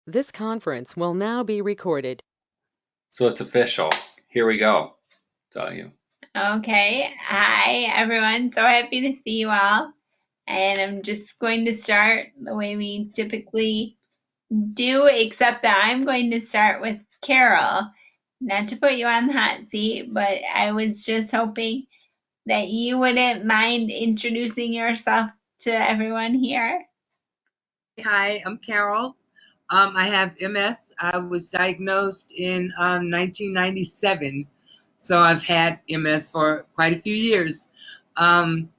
This conference will now be recorded. So it's official. Here we go. Tell you. Okay. Hi, everyone. So happy to see you all. And I'm just going to start the way we typically do, except that I'm going to start with Carol. Not to put you on the hot seat, but I was just hoping that you wouldn't mind introducing yourself to everyone here. Hi, I'm Carol. I have MS. I was diagnosed in 1997, so I've had MS for quite a few years. I'm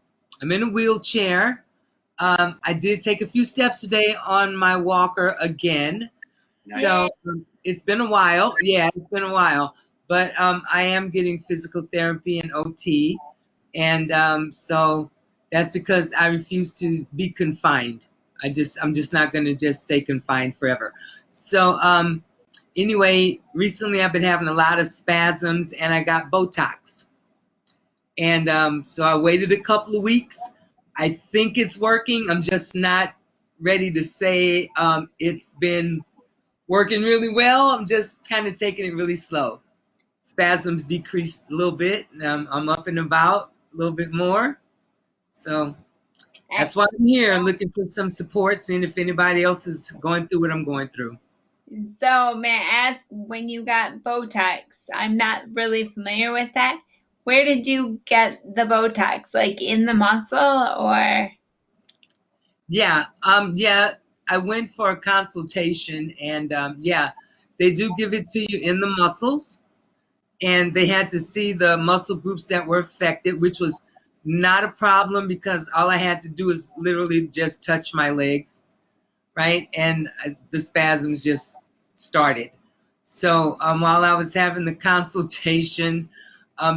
in a wheelchair. I did take a few steps today on my walker again, so it's been a while. Yeah, it's been a while, but I am getting physical therapy and OT, and so that's because I refuse to be confined. I'm just not going to just stay confined forever. So anyway, recently I've been having a lot of spasms and I got Botox. And so I waited a couple of weeks. I think it's working. I'm just not ready to say it's been working really well. I'm just kind of taking it really slow. Spasms decreased a little bit. I'm up and about a little bit more. So that's why I'm here, looking for some support, seeing if anybody else is going through what I'm going through. So may I ask, when you got Botox, I'm not really familiar with that. Where did you get the Botox? Like in the muscle or? Yeah, I went for a consultation, and yeah, they do give it to you in the muscles, and they had to see the muscle groups that were affected, which was not a problem because all I had to do is literally just touch my legs, right? And the spasms just started. So while I was having the consultation,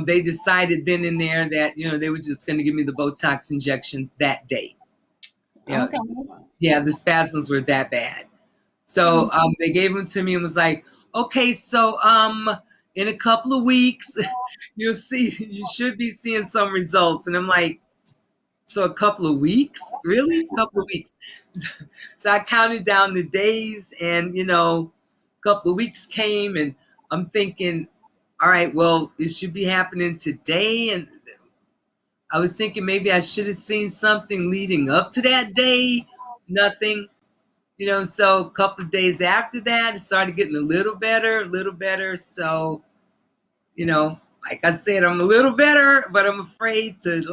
they decided then and there that, they were just going to give me the Botox injections that day. Yeah, Okay. yeah, the spasms were that bad. So they gave them to me and was like, okay, so in a couple of weeks, you should be seeing some results. And I'm like, so a couple of weeks? Really? A couple of weeks. So I counted down the days and, a couple of weeks came and I'm thinking, all right, well, it should be happening today. And I was thinking maybe I should have seen something leading up to that day. Nothing. So a couple of days after that, it started getting a little better, a little better. So, like I said, I'm a little better, but I'm afraid to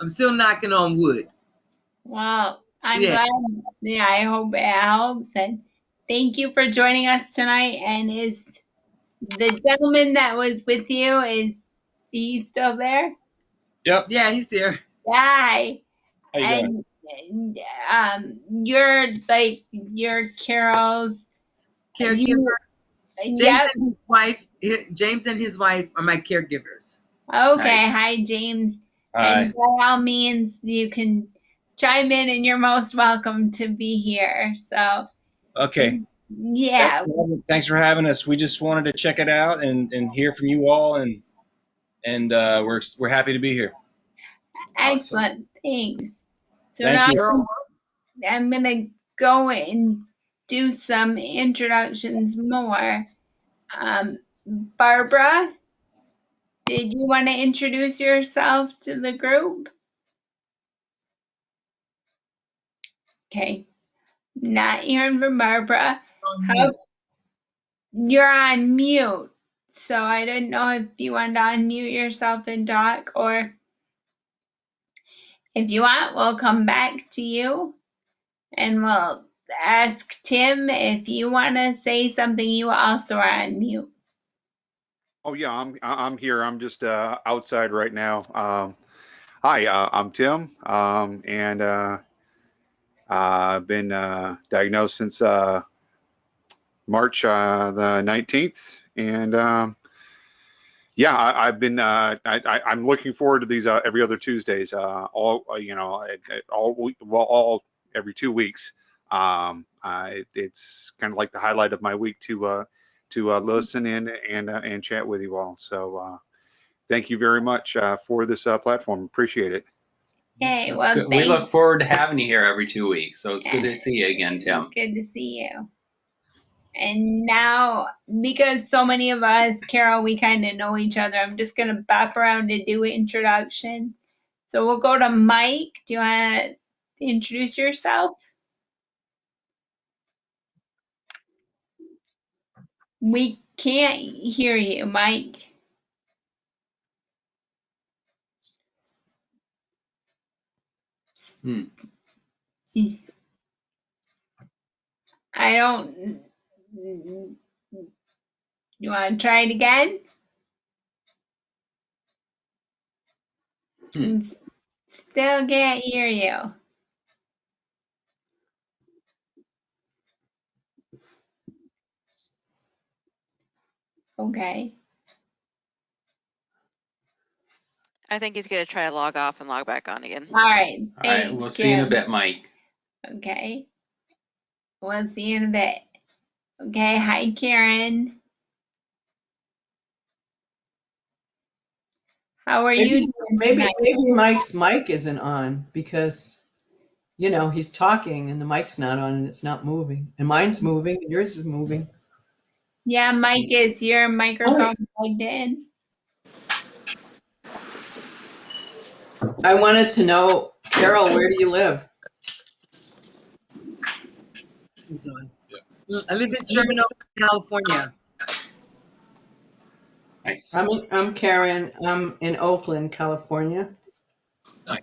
I'm still knocking on wood. Well, I'm Yeah. glad. Yeah, I hope it helps. And thank you for joining us tonight. And is the gentleman that was with you, is he still there? Yep. Yeah, he's here. Hi. How you doing? You're Carol's. Caregiver. Yep. James and his wife are my caregivers. Okay. Nice. Hi, James. Hi. And by all means, you can chime in, and you're most welcome to be here. So, Okay. yeah. Thanks for having us. We just wanted to check it out and hear from you all, and we're happy to be here. Excellent. Thanks. So Thank now you. I'm going to go and do some introductions more. Barbara, did you want to introduce yourself to the group? Okay. Not hearing from Barbara. You're on mute. So I didn't know if you wanted to unmute yourself and talk, or if you want, we'll come back to you and we'll ask Tim if you want to say something. You also are on mute. Oh yeah, I'm here. I'm just outside right now. Hi, I'm Tim, and I've been diagnosed since March the 19th, and yeah, I've been I'm looking forward to these every other Tuesdays. All every 2 weeks. It's kind of like the highlight of my week to listen in and chat with you all. So thank you very much for this platform. Appreciate it. Okay, That's well, good. We look forward to having you here every 2 weeks. So it's good to see you again, Tim. Good to see you. And now, because so many of us, Carol, we kind of know each other, I'm just going to bop around to do introduction. So we'll go to Mike. Do you want to introduce yourself? We can't hear you, Mike. I don't. You want to try it again? Still can't hear you. Okay. I think he's gonna try to log off and log back on again. All right. All right, we'll see you in a bit, Mike. Okay. We'll see you in a bit. Okay. Hi, Karen. How are you doing Maybe tonight? Mike's mic isn't on because, he's talking and the mic's not on and it's not moving. And mine's moving and yours is moving. Yeah, Mike, is your microphone plugged in? I wanted to know, Carol, where do you live? I live in Sherman Oaks, California. Nice. I'm Karen. I'm in Oakland, California. Nice.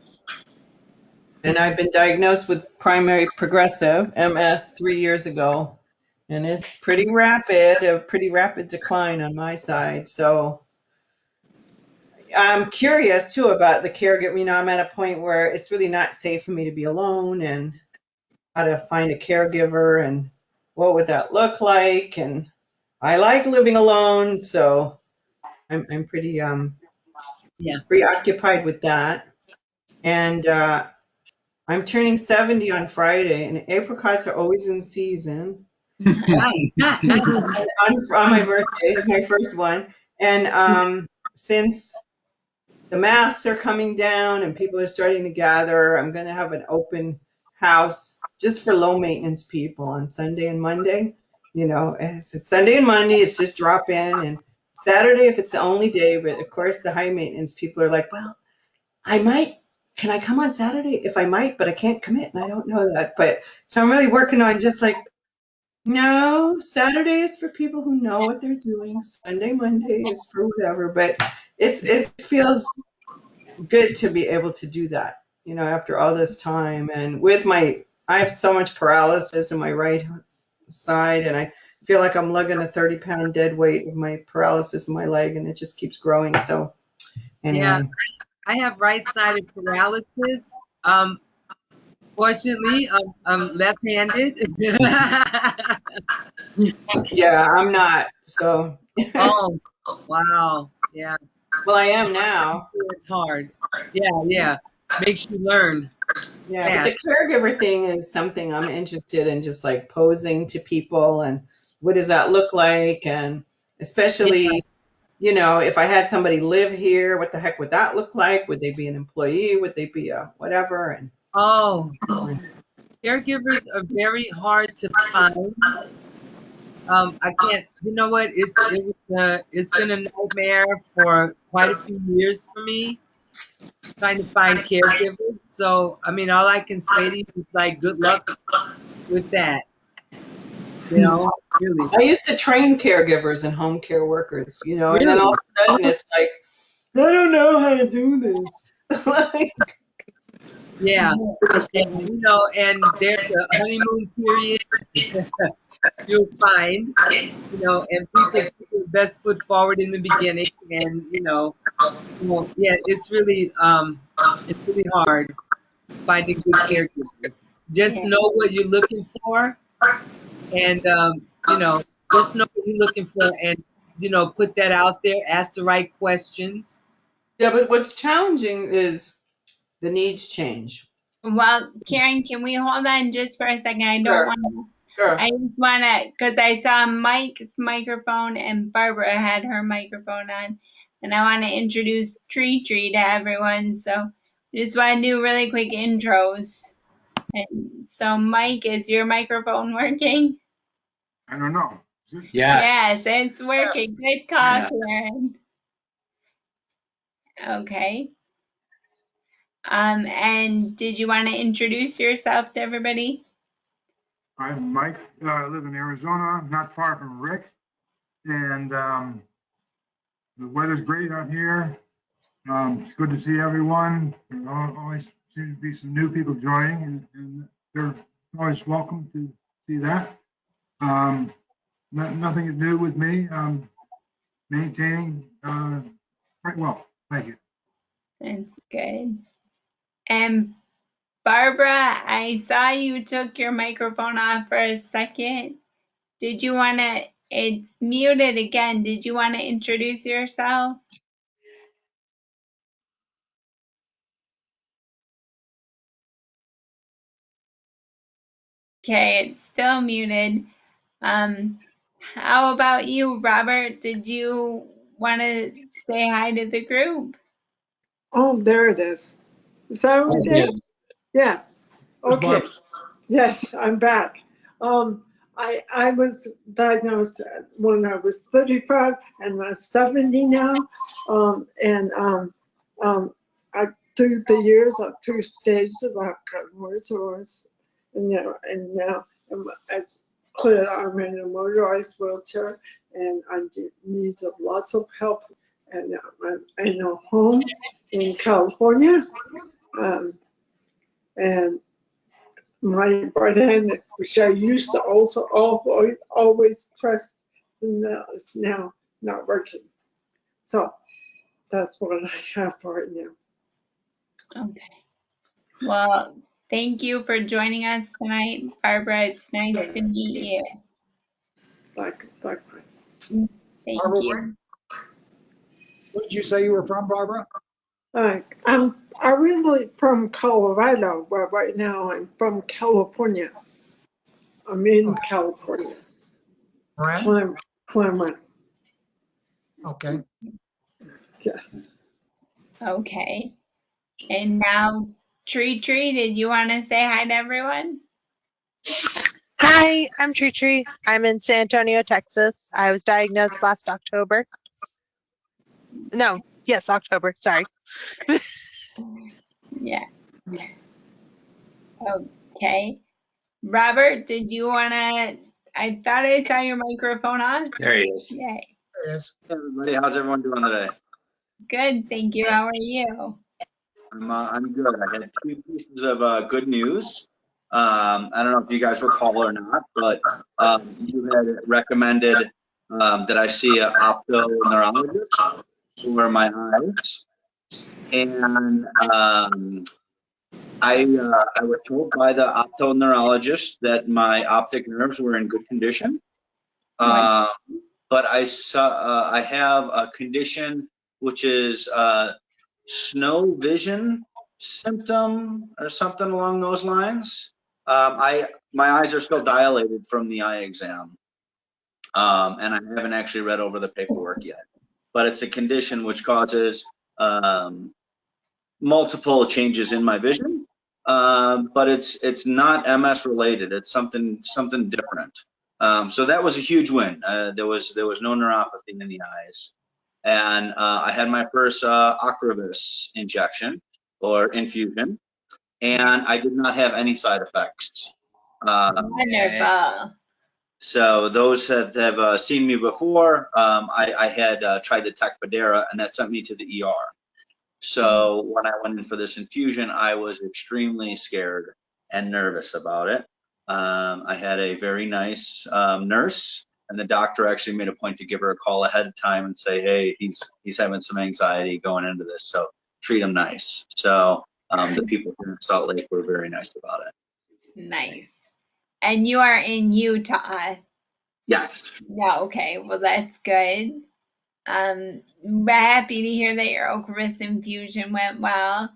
And I've been diagnosed with primary progressive MS 3 years ago. And it's a pretty rapid decline on my side. So I'm curious too about the caregiver. I'm at a point where it's really not safe for me to be alone and how to find a caregiver and what would that look like. And I like living alone, so I'm pretty preoccupied with that. And I'm turning 70 on Friday, and apricots are always in season. On my birthday is my first one. And since the masks are coming down and people are starting to gather, I'm going to have an open house just for low maintenance people on Sunday and Monday. It's Sunday and Monday, it's just drop in, and Saturday if it's the only day. But of course, the high maintenance people are like, well, I might. Can I come on Saturday? If I might, but I can't commit, and I don't know that. But so I'm really working on just like, no, Saturday is for people who know what they're doing. Sunday, Monday is for whatever. But it feels good to be able to do that, after all this time. And I have so much paralysis in my right side, and I feel like I'm lugging a 30-pound dead weight with my paralysis in my leg, and it just keeps growing. So anyway. Yeah, I have right-sided paralysis. Fortunately, I'm left-handed. Yeah, I'm not. So, Oh, wow. Yeah, well, I am now. it's hard. Yeah. Makes you learn Yeah, but the fast. caregiver thing is something I'm interested in, just like posing to people and what does that look like? And especially, if I had somebody live here, what the heck would that look like? Would they be an employee? Would they be a whatever? And Oh, caregivers are very hard to find. I can't. You know what? It's been a nightmare for quite a few years for me trying to find caregivers. So, I mean, all I can say to you is like, good luck with that. Really. I used to train caregivers and home care workers, and then Really? all of a sudden it's like, I don't know how to do this. Yeah. And there's a honeymoon period you'll find, and people put their best foot forward in the beginning, and yeah, it's really hard finding good caregivers. Just Yeah. know what you're looking for, and just know what you're looking for, and put that out there. Ask the right questions. Yeah, but what's challenging is the needs change. Well, Karen, can we hold on just for a second? I don't Sure, want to. sure. I just want to, because I saw Mike's microphone and Barbara had her microphone on, and I want to introduce Tree Tree to everyone. So just want to do really quick intros. And so, Mike, is your microphone working? I don't know. Is it? Yes, Yes. it's working. Good call, Yes. Karen. Okay. And did you want to introduce yourself to everybody? I'm Mike. I live in Arizona, not far from Rick. And the weather's great out here. It's good to see everyone. There always seems to be some new people joining, and they're always welcome to see that. Nothing new with me. Maintaining quite well. Thank you. That's good. And Barbara, I saw you took your microphone off for a second. Did you want to, it's muted again. Did you want to introduce yourself? Okay, it's still muted. How about you, Robert? Did you want to say hi to the group? Oh, there it is. Is that what Oh, it yeah. is? Yes. Where's Okay. Barbara? Yes, I'm back. I was diagnosed when I was 35 and I'm 70 now. I through the years of 2 stages, I've gotten worse and worse. And now it's clear I'm in a motorized wheelchair and I need lots of help. And I'm in a home in California. Um, and my right hand, which I used to also always press the nails, now not working. So that's what I have right now. Okay. Well, thank you for joining us tonight, Barbara. It's nice to meet you. Likewise. Thank Barbara, you. where did you say you were from, Barbara? I'm originally from Colorado, but right now I'm from California. I'm in Okay. California. Brent? Claremont. Okay. Yes. Okay. And now, Tree, did you want to say hi to everyone? Hi, I'm Tree. I'm in San Antonio, Texas. I was diagnosed last October. No, yes, October. Sorry. Yeah. Okay. Robert, did you want to? I thought I saw your microphone on. There he is. Yay. There it is. Hey everybody, how's everyone doing today? Good, thank you. How are you? I'm good. I had two pieces of good news. I don't know if you guys recall or not, but you had recommended that I see an optoneurologist for my eyes, and I was told by the optoneurologist that my optic nerves were in good condition. What? But I have a condition which is snow vision symptom or something along those lines. My eyes are still dilated from the eye exam, and I haven't actually read over the paperwork yet. But it's a condition which causes multiple changes in my vision, but it's not MS related. It's something different. So that was a huge win. There was no neuropathy in the eyes, and I had my first Ocrevus injection or infusion, and I did not have any side effects. Wonderful. So those that have seen me before, I had tried the Tecfidera, and that sent me to the ER. So when I went in for this infusion, I was extremely scared and nervous about it. I had a very nice nurse, and the doctor actually made a point to give her a call ahead of time and say, hey, he's having some anxiety going into this, so treat him nice. So the people here in Salt Lake were very nice about it. Nice. And you are in Utah? Yes. Yeah, okay. Well, that's good. Happy to hear that your Ocrevus infusion went well.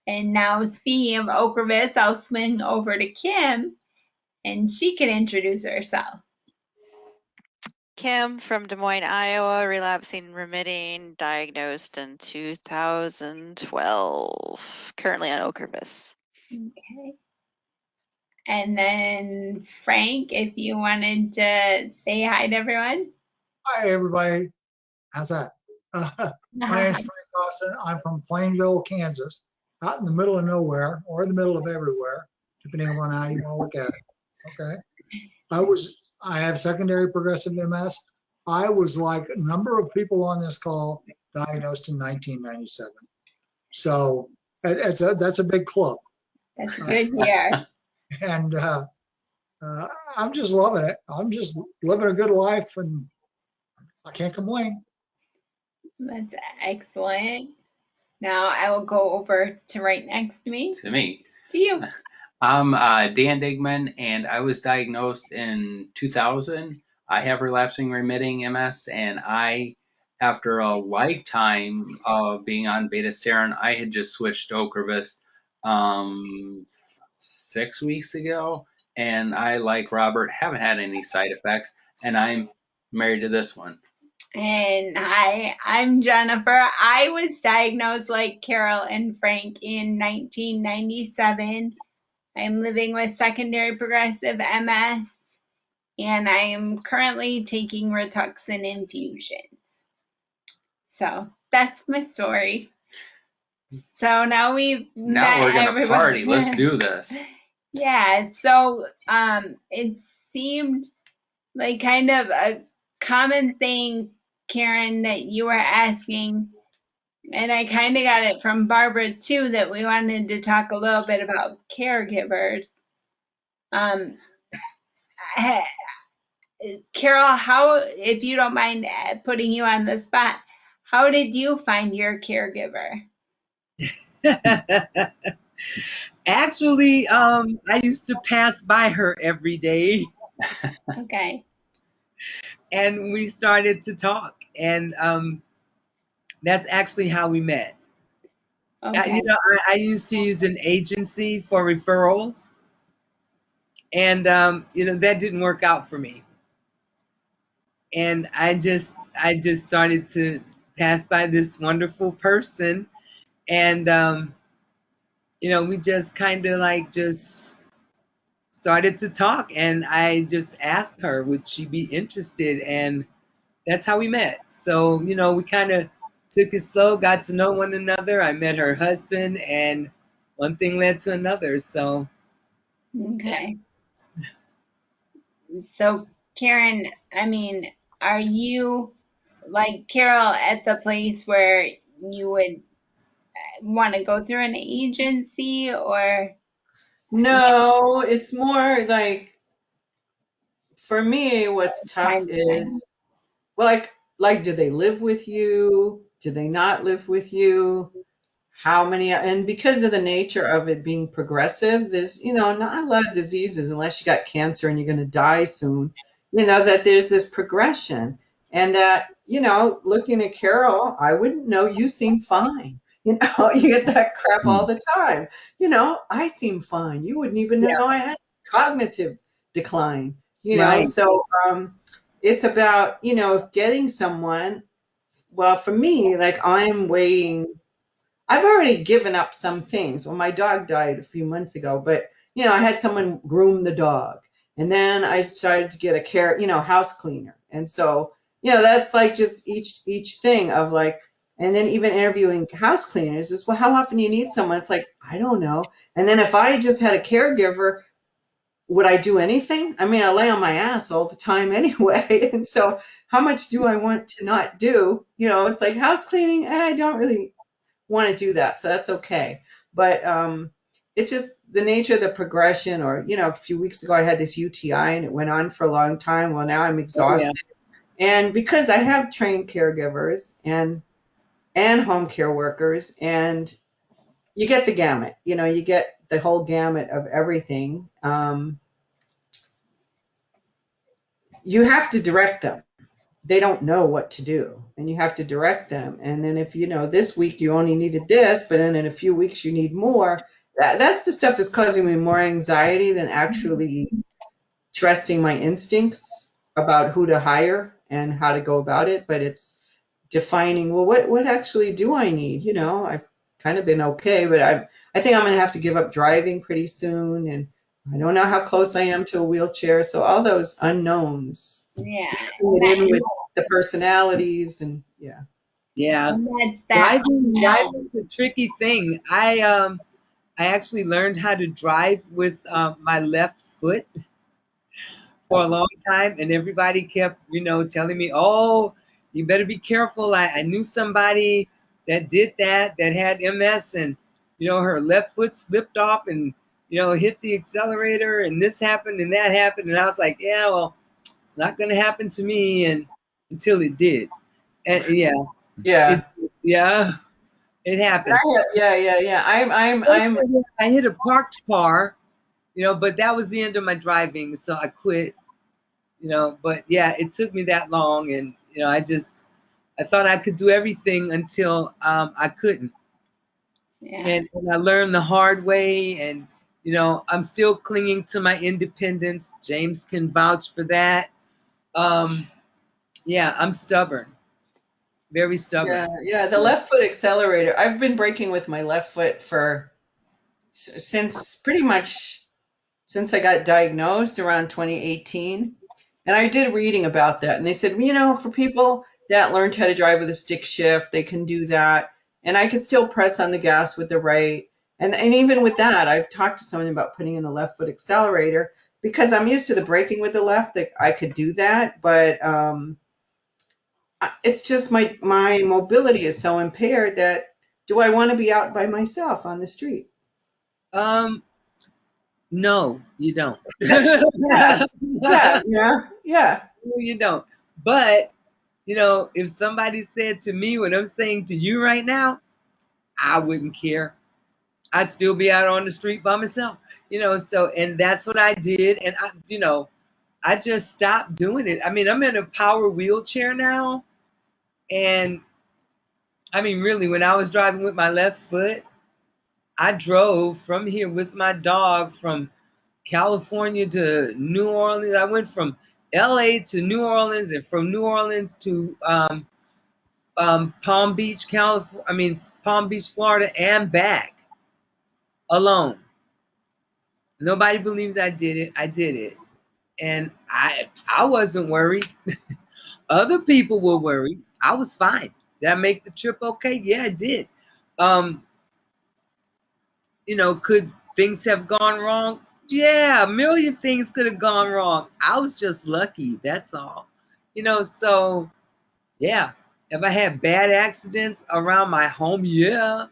And now, speaking of Ocrevus, I'll swing over to Kim, and she can introduce herself. Kim from Des Moines, Iowa, relapsing remitting, diagnosed in 2012. Currently on Ocrevus. Okay. And then Frank, if you wanted to say hi to everyone. Hi, everybody. How's that? My name's Frank Austin. I'm from Plainville, Kansas, out in the middle of nowhere or in the middle of everywhere, depending on how you want to look at it. Okay. I have secondary progressive MS. I was like a number of people on this call diagnosed in 1997. So that's a big club. That's good here. And I'm just loving it. I'm just living a good life and I can't complain. That's excellent. Now I will go over to right next to me. To me. To you. I'm Dan Digman, and I was diagnosed in 2000. I have relapsing remitting MS, and after a lifetime of being on beta-serin, I had just switched to Ocrevus 6 weeks ago, and I, like Robert, haven't had any side effects, and I'm married to this one. And hi, I'm Jennifer. I was diagnosed like Carol and Frank in 1997. I'm living with secondary progressive MS, and I am currently taking Rituxan infusions. So that's my story. So now we're gonna party. Let's do this. Yeah. So it seemed like kind of a common thing, Karen, that you were asking, and I kind of got it from Barbara too, that we wanted to talk a little bit about caregivers. Carol, how, if you don't mind putting you on the spot, how did you find your caregiver? Actually, I used to pass by her every day. Okay. And we started to talk, and that's actually how we met. Okay. I used to use an agency for referrals, and that didn't work out for me. And I just started to pass by this wonderful person, and we just kind of like just started to talk, and I just asked her, would she be interested, and that's how we met. So we kind of took it slow, got to know one another. I met her husband, and one thing led to another. So Okay. So Karen, I mean, are you like Carol at the place where you would want to go through an agency, or? No, it's more like, for me, what's tough Kind of thing. is, well, like, do they live with you? Do they not live with you? How many, and because of the nature of it being progressive, there's, not a lot of diseases, unless you got cancer and you're going to die soon, that there's this progression. And that, looking at Carol, I wouldn't know, you seem fine. You get that crap all the time. I seem fine. You wouldn't even Yeah. know I had cognitive decline, Right. So it's about, getting someone. Well, for me, like, I've already given up some things. Well, my dog died a few months ago, but I had someone groom the dog. And then I started to get a house cleaner. And so, that's like just each thing of like, and then even interviewing house cleaners is, well, how often do you need someone? It's like, I don't know. And then if I just had a caregiver, would I do anything? I mean, I lay on my ass all the time anyway. And so how much do I want to not do? It's like house cleaning, I don't really want to do that, so that's okay. But it's just the nature of the progression. Or a few weeks ago I had this UTI and it went on for a long time. Well, now I'm exhausted, and because I have trained caregivers and home care workers, and you get the gamut. You get the whole gamut of everything. You have to direct them. They don't know what to do, and you have to direct them. And then if this week you only needed this, but then in a few weeks you need more, that's the stuff that's causing me more anxiety than actually trusting my instincts about who to hire and how to go about it. But it's defining, well, what actually do I need? I've kind of been okay, but I think I'm going to have to give up driving pretty soon, and I don't know how close I am to a wheelchair. So all those unknowns Yeah. mixing it in with the personalities and yeah. Yeah. And that's that Driving's a tricky thing. I actually learned how to drive with my left foot for a long time, and everybody kept, telling me, "Oh, you better be careful." I knew somebody that did that had MS, and her left foot slipped off and hit the accelerator, and this happened and that happened, and I was like, "Yeah, well, it's not going to happen to me," and until it did, and Yeah. yeah, it happened. Yeah. I hit a parked car, but that was the end of my driving, so I quit. But yeah, it took me that long, and I thought I could do everything until I couldn't, Yeah. and I learned the hard way, and I'm still clinging to my independence. James can vouch for that. Yeah, I'm stubborn, very stubborn. Yeah. The left foot accelerator. I've been braking with my left foot for since pretty much since I got diagnosed around 2018. And I did reading about that. And they said, for people that learned how to drive with a stick shift, they can do that. And I could still press on the gas with the right. And even with that, I've talked to someone about putting in a left foot accelerator because I'm used to the braking with the left that I could do that. But it's just my mobility is so impaired that do I want to be out by myself on the street? Um, no, you don't. Yeah. Yeah. No, you don't. But if somebody said to me what I'm saying to you right now, I wouldn't care. I'd still be out on the street by myself, so, and that's what I did. And I just stopped doing it. I mean, I'm in a power wheelchair now. And I mean, really, when I was driving with my left foot, I drove from here with my dog from California to New Orleans. I went from LA to New Orleans, and from New Orleans to Palm Beach, California. I mean, Palm Beach, Florida, and back alone. Nobody believed I did it. I did it, and I wasn't worried. Other people were worried. I was fine. Did I make the trip okay? Yeah, I did. Um, could things have gone wrong? Yeah, a million things could have gone wrong. I was just lucky. That's all. So yeah. Have I had bad accidents around my home? Yeah.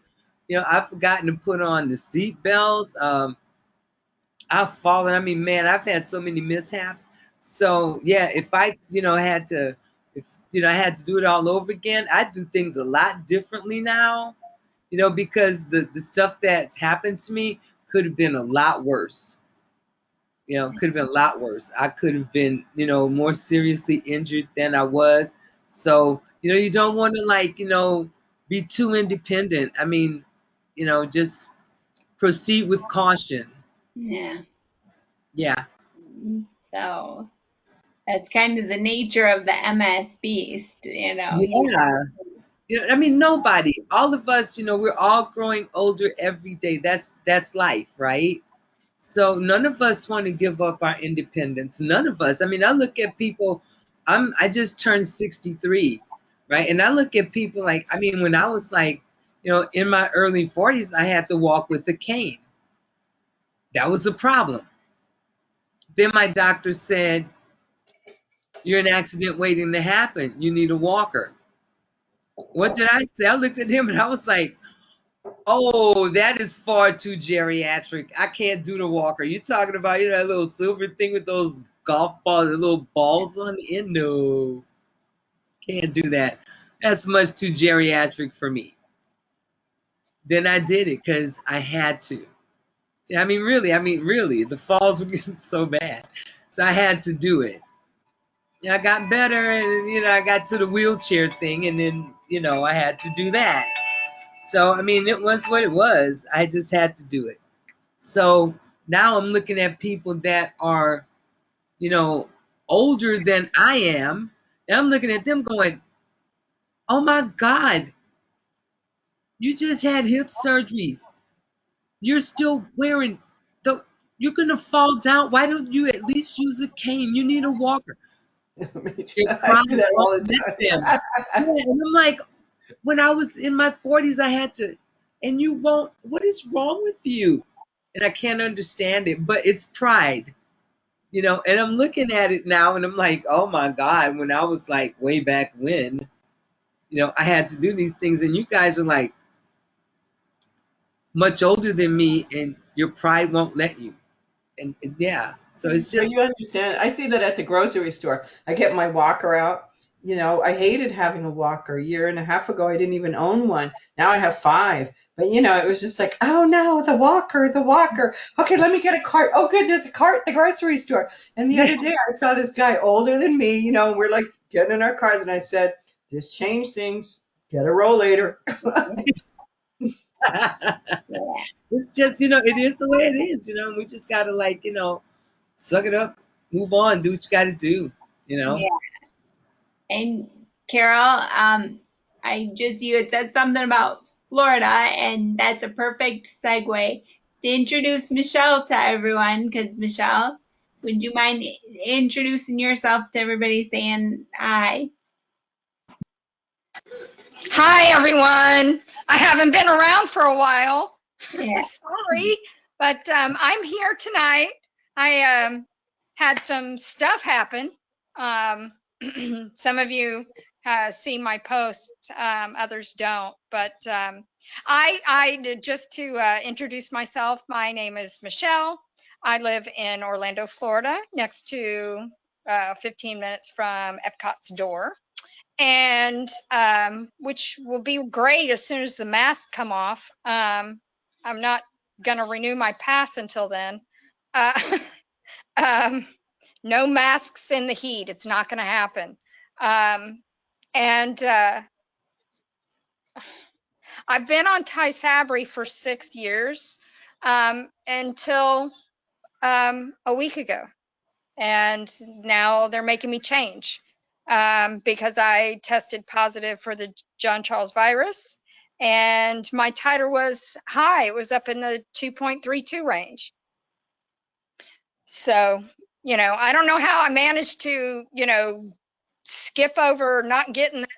I've forgotten to put on the seat belts. I've fallen. I mean, man, I've had so many mishaps. So yeah, if I, if I had to do it all over again, I'd do things a lot differently now. Because the stuff that's happened to me could have been a lot worse. Could have been a lot worse. I could have been, more seriously injured than I was. So, you don't want to be too independent. I mean, just proceed with caution. Yeah. Yeah. So that's kind of the nature of the MS beast, Yeah. I mean, nobody, all of us, we're all growing older every day. That's life, right? So none of us want to give up our independence. None of us. I mean, I look at people, I just turned 63, right? And I look at people like, I mean, when I was like, in my early 40s, I had to walk with a cane. That was a problem. Then my doctor said, "You're an accident waiting to happen. You need a walker." What did I say? I looked at him and I was like, "Oh, that is far too geriatric. I can't do the walker. You talking about, that little silver thing with those golf balls, the little balls on the end? No, can't do that. That's much too geriatric for me." Then I did it because I had to. I mean, really, the falls were getting so bad. So I had to do it. I got better, and, I got to the wheelchair thing, and then, I had to do that. So, I mean, it was what it was. I just had to do it. So now I'm looking at people that are, older than I am, and I'm looking at them going, "Oh my God, you just had hip surgery. You're still wearing You're gonna fall down. Why don't you at least use a cane? You need a walker. Their I pride do that won't all the let them. time. Yeah, and I'm like, when I was in my 40s, I had to, and you won't. What is wrong with you? And I can't understand it, but it's pride, you know. And I'm looking at it now, and I'm like, oh my God, when I was like way back when, you know, I had to do these things, and you guys are like much older than me, and your pride won't let you. And yeah, so it's But just you understand, I see that at the grocery store. I get my walker out. You know, I hated having a walker. A year and a half ago, I didn't even own one. Now I have five. But, you know, it was just like, oh no, the walker, the walker. Okay, let me get a cart. Oh, good, there's a cart at the grocery store. And the other day, I saw this guy older than me. You know, we're like getting in our cars, and I said, this changed things. Get a rollator. Yeah. it's just, you know, it is the way it is, you know. And we just gotta like, you know, suck it up, move on, do what you gotta do, you know. Yeah. And Carol, you had said something about Florida, and that's a perfect segue to introduce Michelle to everyone. Because Michelle, would you mind introducing yourself to everybody, saying hi? Hi, everyone. I haven't been around for a while. Yeah. Sorry, but I'm here tonight. I had some stuff happen. Um, some of you see my posts, others don't. But just to introduce myself, my name is Michelle. I live in Orlando, Florida, next to 15 minutes from Epcot's door, and which will be great as soon as the masks come off. I'm not going to renew my pass until then. Uh, um, no masks in the heat. It's not going to happen. And I've been on Tysabri for 6 years, until a week ago. And now they're making me change, because I tested positive for the John Charles virus, and my titer was high. It was up in the 2.32 range. So, you know, I don't know how I managed to, you know, skip over not getting that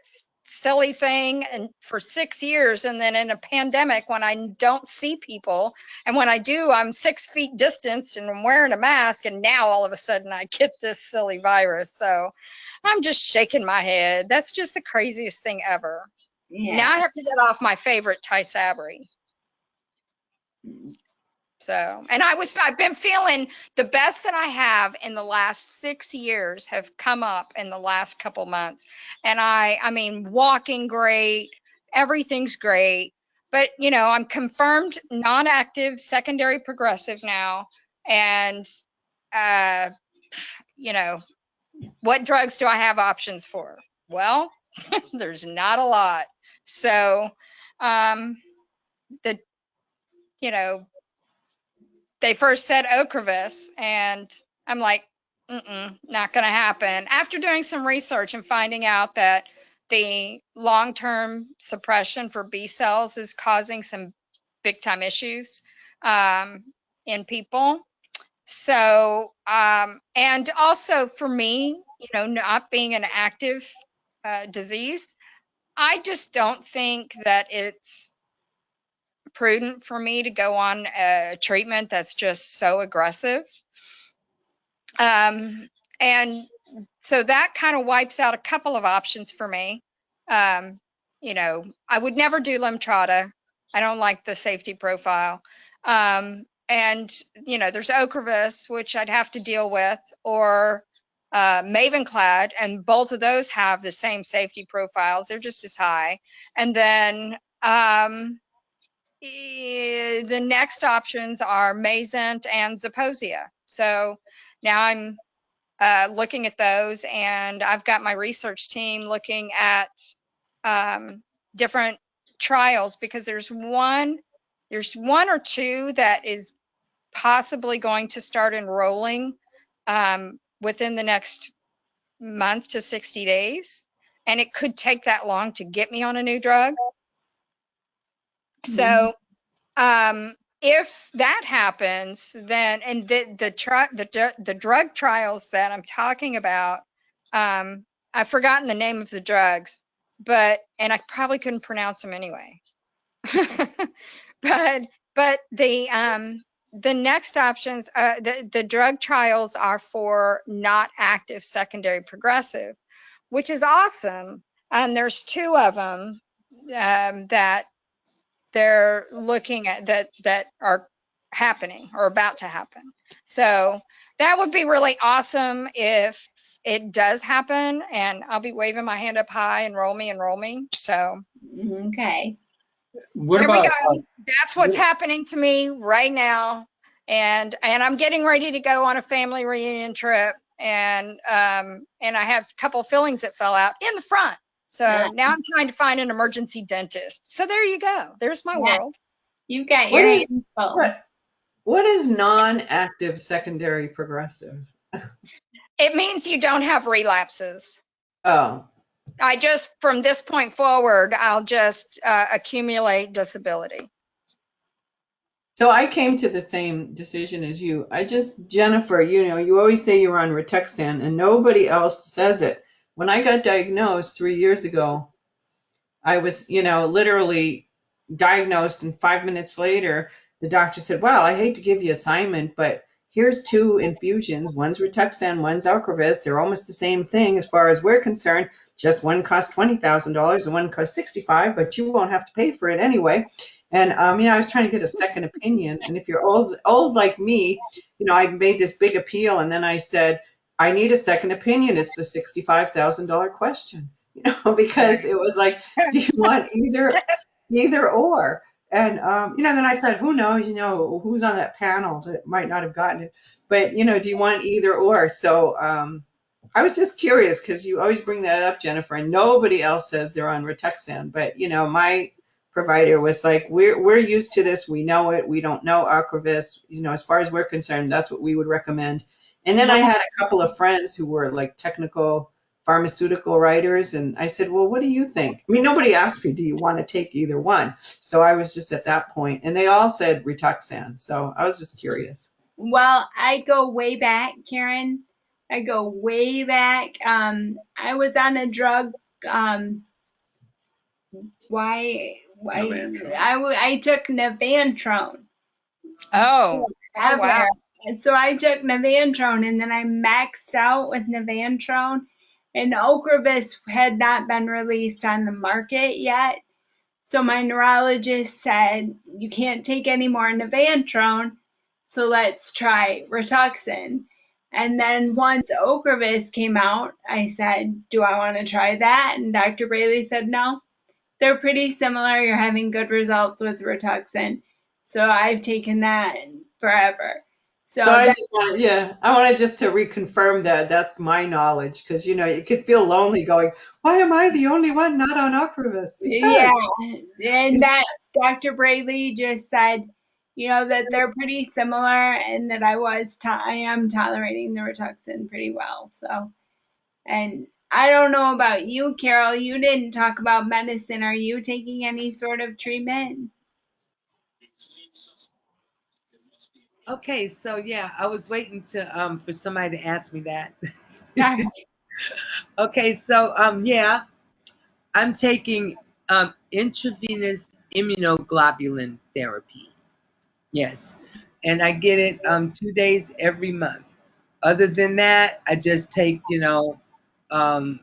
silly thing and for 6 years, and then in a pandemic when I don't see people, and when I do, I'm 6 feet distance and I'm wearing a mask, and now all of a sudden I get this silly virus. So I'm just shaking my head. That's just the craziest thing ever. Yeah. Now I have to get off my favorite Tysabri. So, and I've been feeling the best that I have in the last 6 years have come up in the last couple months. And I mean, walking great, everything's great. But, you know, I'm confirmed non-active secondary progressive now. And, you know, what drugs do I have options for? Well, there's not a lot. So, the, you know, they first said Ocrevus, and I'm like, not going to happen. After doing some research and finding out that the long-term suppression for B cells is causing some big-time issues, in people. So, and also for me, you know, not being an active disease, I just don't think that it's prudent for me to go on a treatment that's just so aggressive. And so that kind of wipes out a couple of options for me. You know, I would never do Lemtrada. I don't like the safety profile. And, you know, there's Ocrevus, which I'd have to deal with, or Mavenclad, and both of those have the same safety profiles. They're just as high. And then the next options are Mayzent and Zeposia. So now I'm looking at those, and I've got my research team looking at different trials, because there's one or two that is possibly going to start enrolling within the next month to 60 days. And it could take that long to get me on a new drug. So if that happens, then and the drug trials that I'm talking about, I've forgotten the name of the drugs, and I probably couldn't pronounce them anyway. but the next options, the drug trials are for not active secondary progressive, which is awesome. And there's two of them that they're looking at that are happening or about to happen. So that would be really awesome if it does happen, and I'll be waving my hand up high, enroll me. So Okay. What there we about go. That's what's happening to me right now. And I'm getting ready to go on a family reunion trip, and I have a couple of fillings that fell out in the front. So now I'm trying to find an emergency dentist. So there you go. There's my world. You've got What your is hands full. what is non-active secondary progressive? It means you don't have relapses. Oh, I just, from this point forward, I'll just accumulate disability. so I came to the same decision as you. Jennifer, you always say you're on Rituxan, and nobody else says it. When I got diagnosed 3 years ago, I was, literally diagnosed, and 5 minutes later, the doctor said, "Well, I hate to give you assignment, but here's two infusions. One's Rituxan, one's Ocrevus. They're almost the same thing as far as we're concerned. Just one costs $20,000 and one costs 65, but you won't have to pay for it anyway." And I was trying to get a second opinion. And if you're old like me, I made this big appeal, and then I said, "I need a second opinion. It's the $65,000 question." Because it was like, do you want either or? And then I thought, who knows, who's on that panel that might not have gotten it, but do you want either or? So I was just curious because you always bring that up, Jennifer, and nobody else says they're on Rituxan, but my provider was like, we're used to this, we know it, we don't know Ocrevus, as far as we're concerned, that's what we would recommend. And then I had a couple of friends who were like technical pharmaceutical writers, and I said, well, what do you think? I mean, nobody asked me, do you want to take either one? So I was just at that point, and they all said Rituxan, so I was just curious. Well, I go way back, Karen. I go way back. I was on a drug. I took Navantrone. Oh, Ever. wow. And so I took Navantrone, and then I maxed out with Navantrone, and Ocrevus had not been released on the market yet. So my neurologist said, you can't take any more Navantrone, so let's try Rituxan. And then once Ocrevus came out, I said, do I want to try that? And Dr. Braley said, no, they're pretty similar. You're having good results with Rituxan. So I've taken that forever. So I just wanted, I wanted just to reconfirm that that's my knowledge, because you could feel lonely going, why am I the only one not on Ocrevus? Yeah, and that Dr. Braley just said, that they're pretty similar, and that I am tolerating the Rituxan pretty well. So, and I don't know about you, Carol. You didn't talk about medicine. Are you taking any sort of treatment? Okay, so yeah, I was waiting to for somebody to ask me that. Sorry. Okay, so yeah, I'm taking intravenous immunoglobulin therapy. Yes, and I get it 2 days every month. Other than that, I just take um,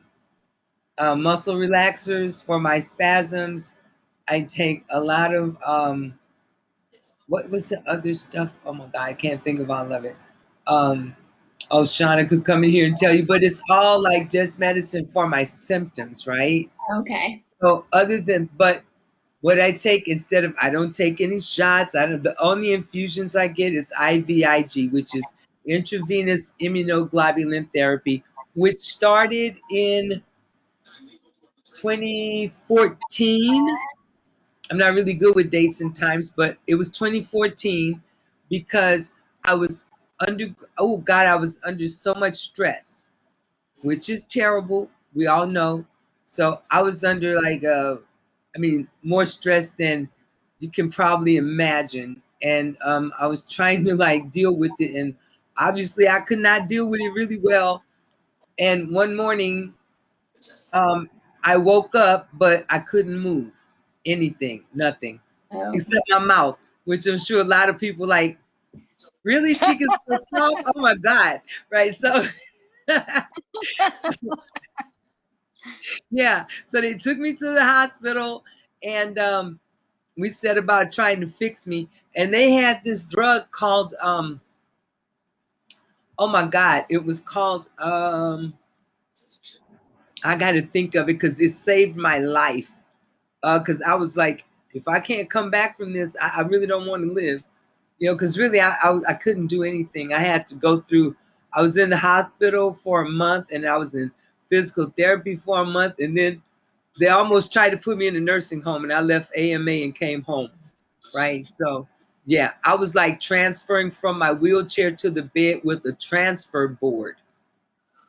muscle relaxers for my spasms. I take a lot of what was the other stuff? Oh my God, I can't think of all of it. Um, oh, Shauna could come in here and tell you, but it's all like just medicine for my symptoms, right? Okay. So but what I take instead of, I don't take any shots. The only infusions I get is IVIG, which is intravenous immunoglobulin therapy, which started in 2014. I'm not really good with dates and times, but it was 2014 because I was I was under so much stress, which is terrible. We all know. So I was under more stress than you can probably imagine. and I was trying to like deal with it, and obviously I could not deal with it really well. And one morning, um, I woke up, but I couldn't move anything, nothing, Oh. except my mouth, which I'm sure a lot of people like. Really, she can still talk? Oh my God! Right, so. Yeah, so they took me to the hospital, and we set about trying to fix me. And they had this drug called oh my God, it was called I got to think of it because it saved my life. Because I was like, if I can't come back from this, I really don't want to live. You know, because really I couldn't do anything. I had to go through. I was in the hospital for a month, and I was in physical therapy for a month, and then they almost tried to put me in a nursing home, and I left AMA and came home. Right. So yeah, I was like transferring from my wheelchair to the bed with a transfer board.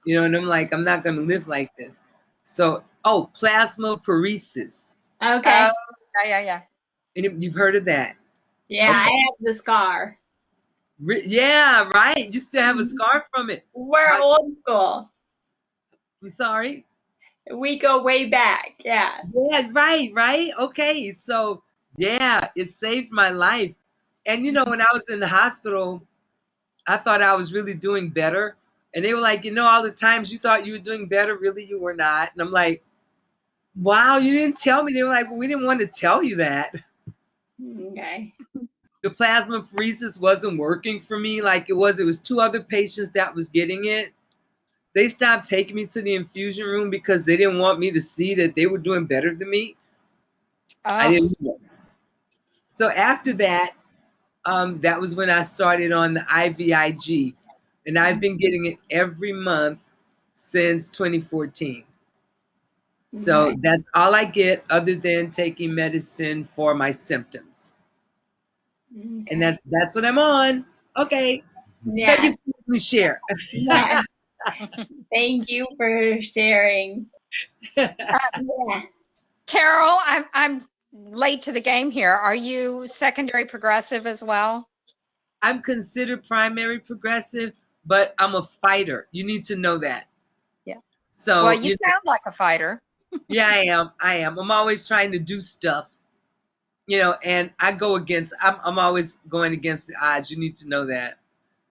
You know, and I'm like, I'm not gonna live like this. So plasma paresis. Okay. Oh, yeah. You've heard of that? Yeah, I Okay. have the scar. Yeah, right. You still have a Mhm. scar from it. We're old school. I'm sorry. We go way back. Yeah. Yeah, right. Okay. So yeah, it saved my life. And you know, when I was in the hospital, I thought I was really doing better. And they were like, all the times you thought you were doing better, really you were not. And I'm like, wow, you didn't tell me. They were like, well, we didn't want to tell you that. Okay. The plasmapheresis wasn't working for me like it was two other patients that was getting it. They stopped taking me to the infusion room because they didn't want me to see that they were doing better than me. I Oh, didn't know. So after that, that was when I started on the IVIG, and I've been getting it every month since 2014. So Okay. that's all I get other than taking medicine for my symptoms. And Okay. that's what I'm on. Okay. Thank Yeah. you for letting me share. Yeah. Thank you for sharing. Yeah. Carol, I'm late to the game here. Are you secondary progressive as well? I'm considered primary progressive, but I'm a fighter. You need to know that. Yeah. Well, So, you sound like a fighter. yeah, I am. I'm always trying to do stuff, and I'm always going against the odds. You need to know that.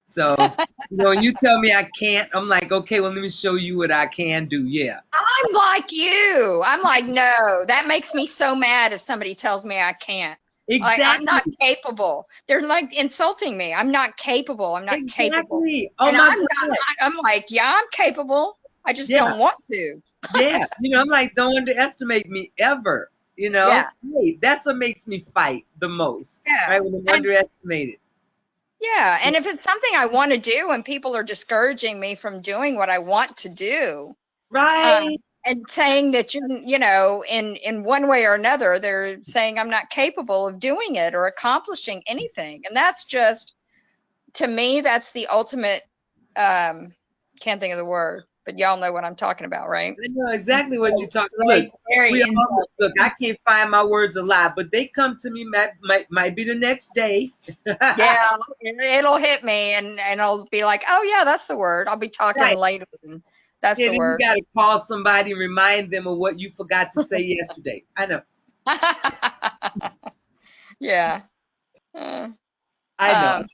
So, when you tell me I can't, I'm like, okay, well, let me show you what I can do. Yeah. I'm like you. I'm like, no, that makes me so mad if somebody tells me I can't. Like, I'm not Exactly. capable. They're like insulting me. I'm not capable. I'm not capable. Exactly. Oh And my I'm not, God. I'm like, yeah, I'm capable. I just Yeah. don't want to. Yeah. I'm like, don't underestimate me ever. Yeah. Hey, that's what makes me fight the most, Yeah. right? When I'm And underestimated. yeah. And if it's something I want to do and people are discouraging me from doing what I want to do, Right. and saying that in one way or another, they're saying I'm not capable of doing it or accomplishing anything. And that's just, to me, that's the ultimate, can't think of the word, but y'all know what I'm talking about, right? I know exactly what you're talking. Like Look, very look. I insulting. can't find my words a lot, but they come to me. Might be the next day. Yeah, it'll hit me and I'll be like, oh yeah, that's the word. I'll be talking Right. later and that's Yeah. the Then you word. got to call somebody and remind them of what you forgot to say yesterday. I know. Yeah. Uh, I know. um,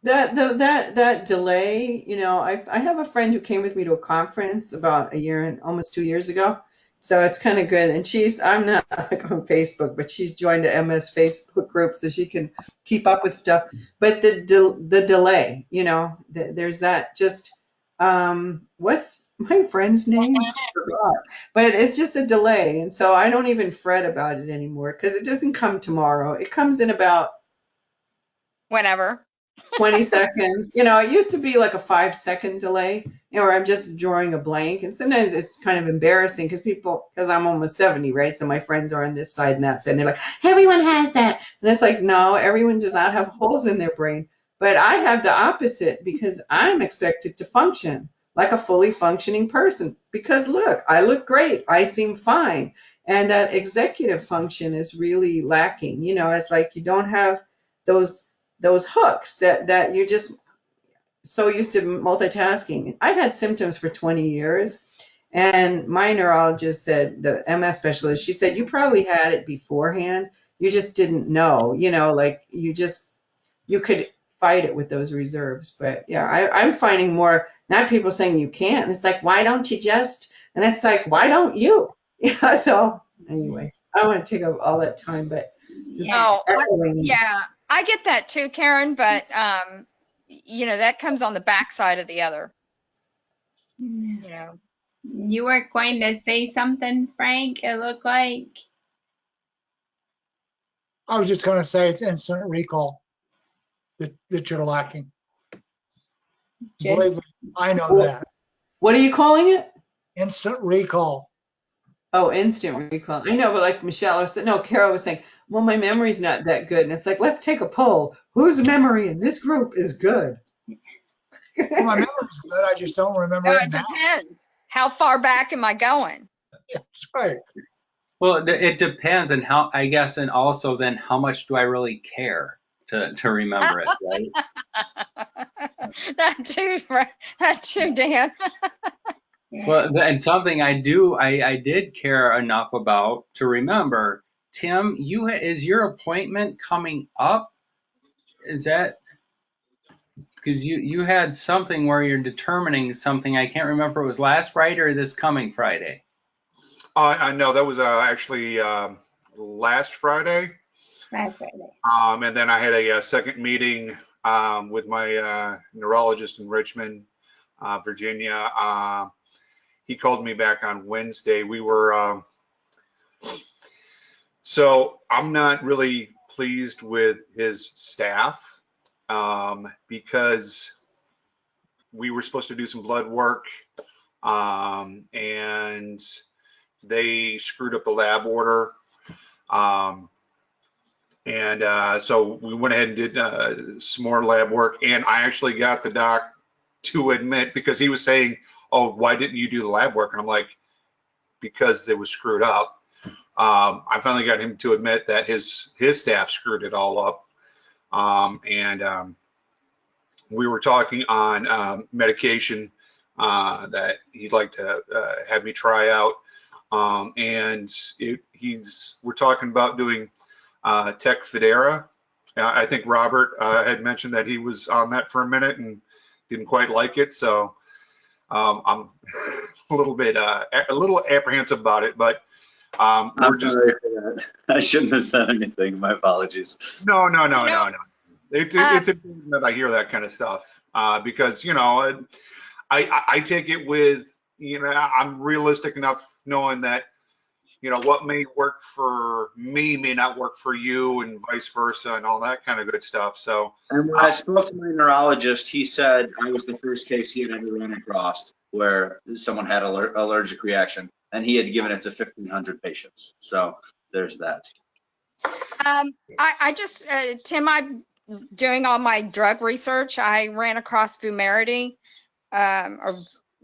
That delay, I have a friend who came with me to a conference about a year and almost 2 years ago. So it's kind of good. And I'm not like on Facebook, but she's joined a MS Facebook group so she can keep up with stuff. But the delay, there's that just, what's my friend's name? I forgot. But it's just a delay. And so I don't even fret about it anymore because it doesn't come tomorrow. It comes in about whenever. 20 seconds. It used to be like a 5-second delay, where I'm just drawing a blank. And sometimes it's kind of embarrassing because I'm almost 70, right? So my friends are on this side and that side, and they're like, everyone has that. And it's like, no, everyone does not have holes in their brain. But I have the opposite because I'm expected to function like a fully functioning person. Because look, I look great. I seem fine. And that executive function is really lacking. It's like you don't have those hooks that you just so used to multitasking. I've had symptoms for 20 years. And my neurologist said, the MS specialist, she said, you probably had it beforehand. You just didn't know, like you could fight it with those reserves. But yeah, I'm finding more, not people saying you can't. And it's like, why don't you just, and it's like, why don't you? Yeah. So anyway, I don't want to take up all that time, but just Oh, echoing. yeah, I get that too, Karen, but that comes on the backside of the other, you know. You were going to say something, Frank, it looked like. I was just going to say it's instant recall that you're lacking. Just Believe me, I know that. What are you calling it? Instant recall. Oh, instant recall. I know, but like Michelle was saying, no, Carol was saying, well, my memory's not that good. And it's like, let's take a poll. Whose memory in this group is good? Well, my memory's good. I just don't remember it It now. depends. How far back am I going? That's right. Well, it depends on how, I guess, and also then how much do I really care to remember it, right? That too, Dan. Well, and something I did care enough about to remember, Tim, is your appointment coming up? Is that, because you had something where you're determining something. I can't remember if it was last Friday or this coming Friday. I know that was actually last Friday. last Friday. And then I had a second meeting with my neurologist in Richmond, Virginia. He called me back on Wednesday. So I'm not really pleased with his staff because we were supposed to do some blood work and they screwed up the lab order. So we went ahead and did some more lab work, and I actually got the doc to admit, because he was saying, oh, why didn't you do the lab work? And I'm like, because it was screwed up. I finally got him to admit that his staff screwed it all up. We were talking on medication that he'd like to have me try out. We're talking about doing Tecfidera. I think Robert had mentioned that he was on that for a minute and didn't quite like it. So I'm a little apprehensive about it, but we're just. Sorry for that. I shouldn't have said anything. My apologies. No. It's important that I hear that kind of stuff because I take it with I'm realistic enough knowing that what may work for me may not work for you, and vice versa, and all that kind of good stuff. So, and when I spoke to my neurologist, he said I was the first case he had ever run across where someone had allergic reaction, and he had given it to 1,500 patients. So there's that. I just, Tim, I'm doing all my drug research. I ran across Vumerity or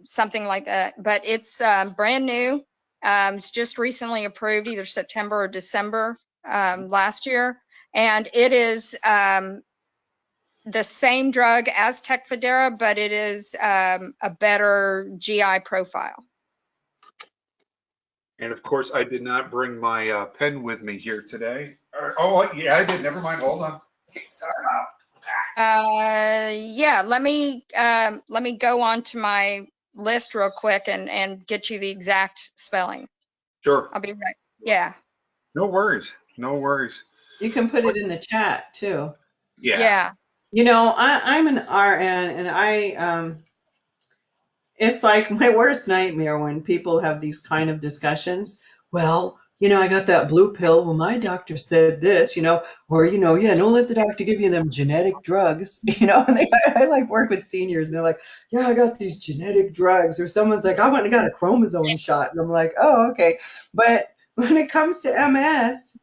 something like that, but it's brand new. It's just recently approved, either September or December last year, and it is the same drug as Tecfidera, but it is a better GI profile. and of course, I did not bring my pen with me here today. Oh, yeah, I did. Never mind. Hold on. Yeah, let me go on to my list real quick and get you the exact spelling. Sure. I'll be right. Yeah. No worries. You can put it in the chat too. Yeah. I'm an RN, and it's like my worst nightmare when people have these kind of discussions. Well, I got that blue pill. Well, my doctor said this, or, yeah, don't let the doctor give you them genetic drugs, and I like work with seniors and they're like, yeah, I got these genetic drugs, or someone's like, I went and got a chromosome shot. And I'm like, oh, okay. But when it comes to MS,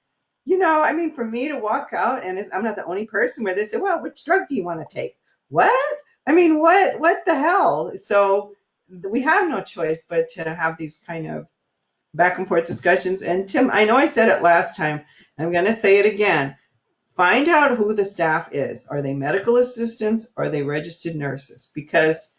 for me to walk out, and I'm not the only person where they say, well, which drug do you want to take? What? What the hell? So we have no choice but to have these kind of back and forth discussions. And Tim, I know I said it last time. I'm going to say it again. Find out who the staff is. Are they medical assistants? Are they registered nurses? Because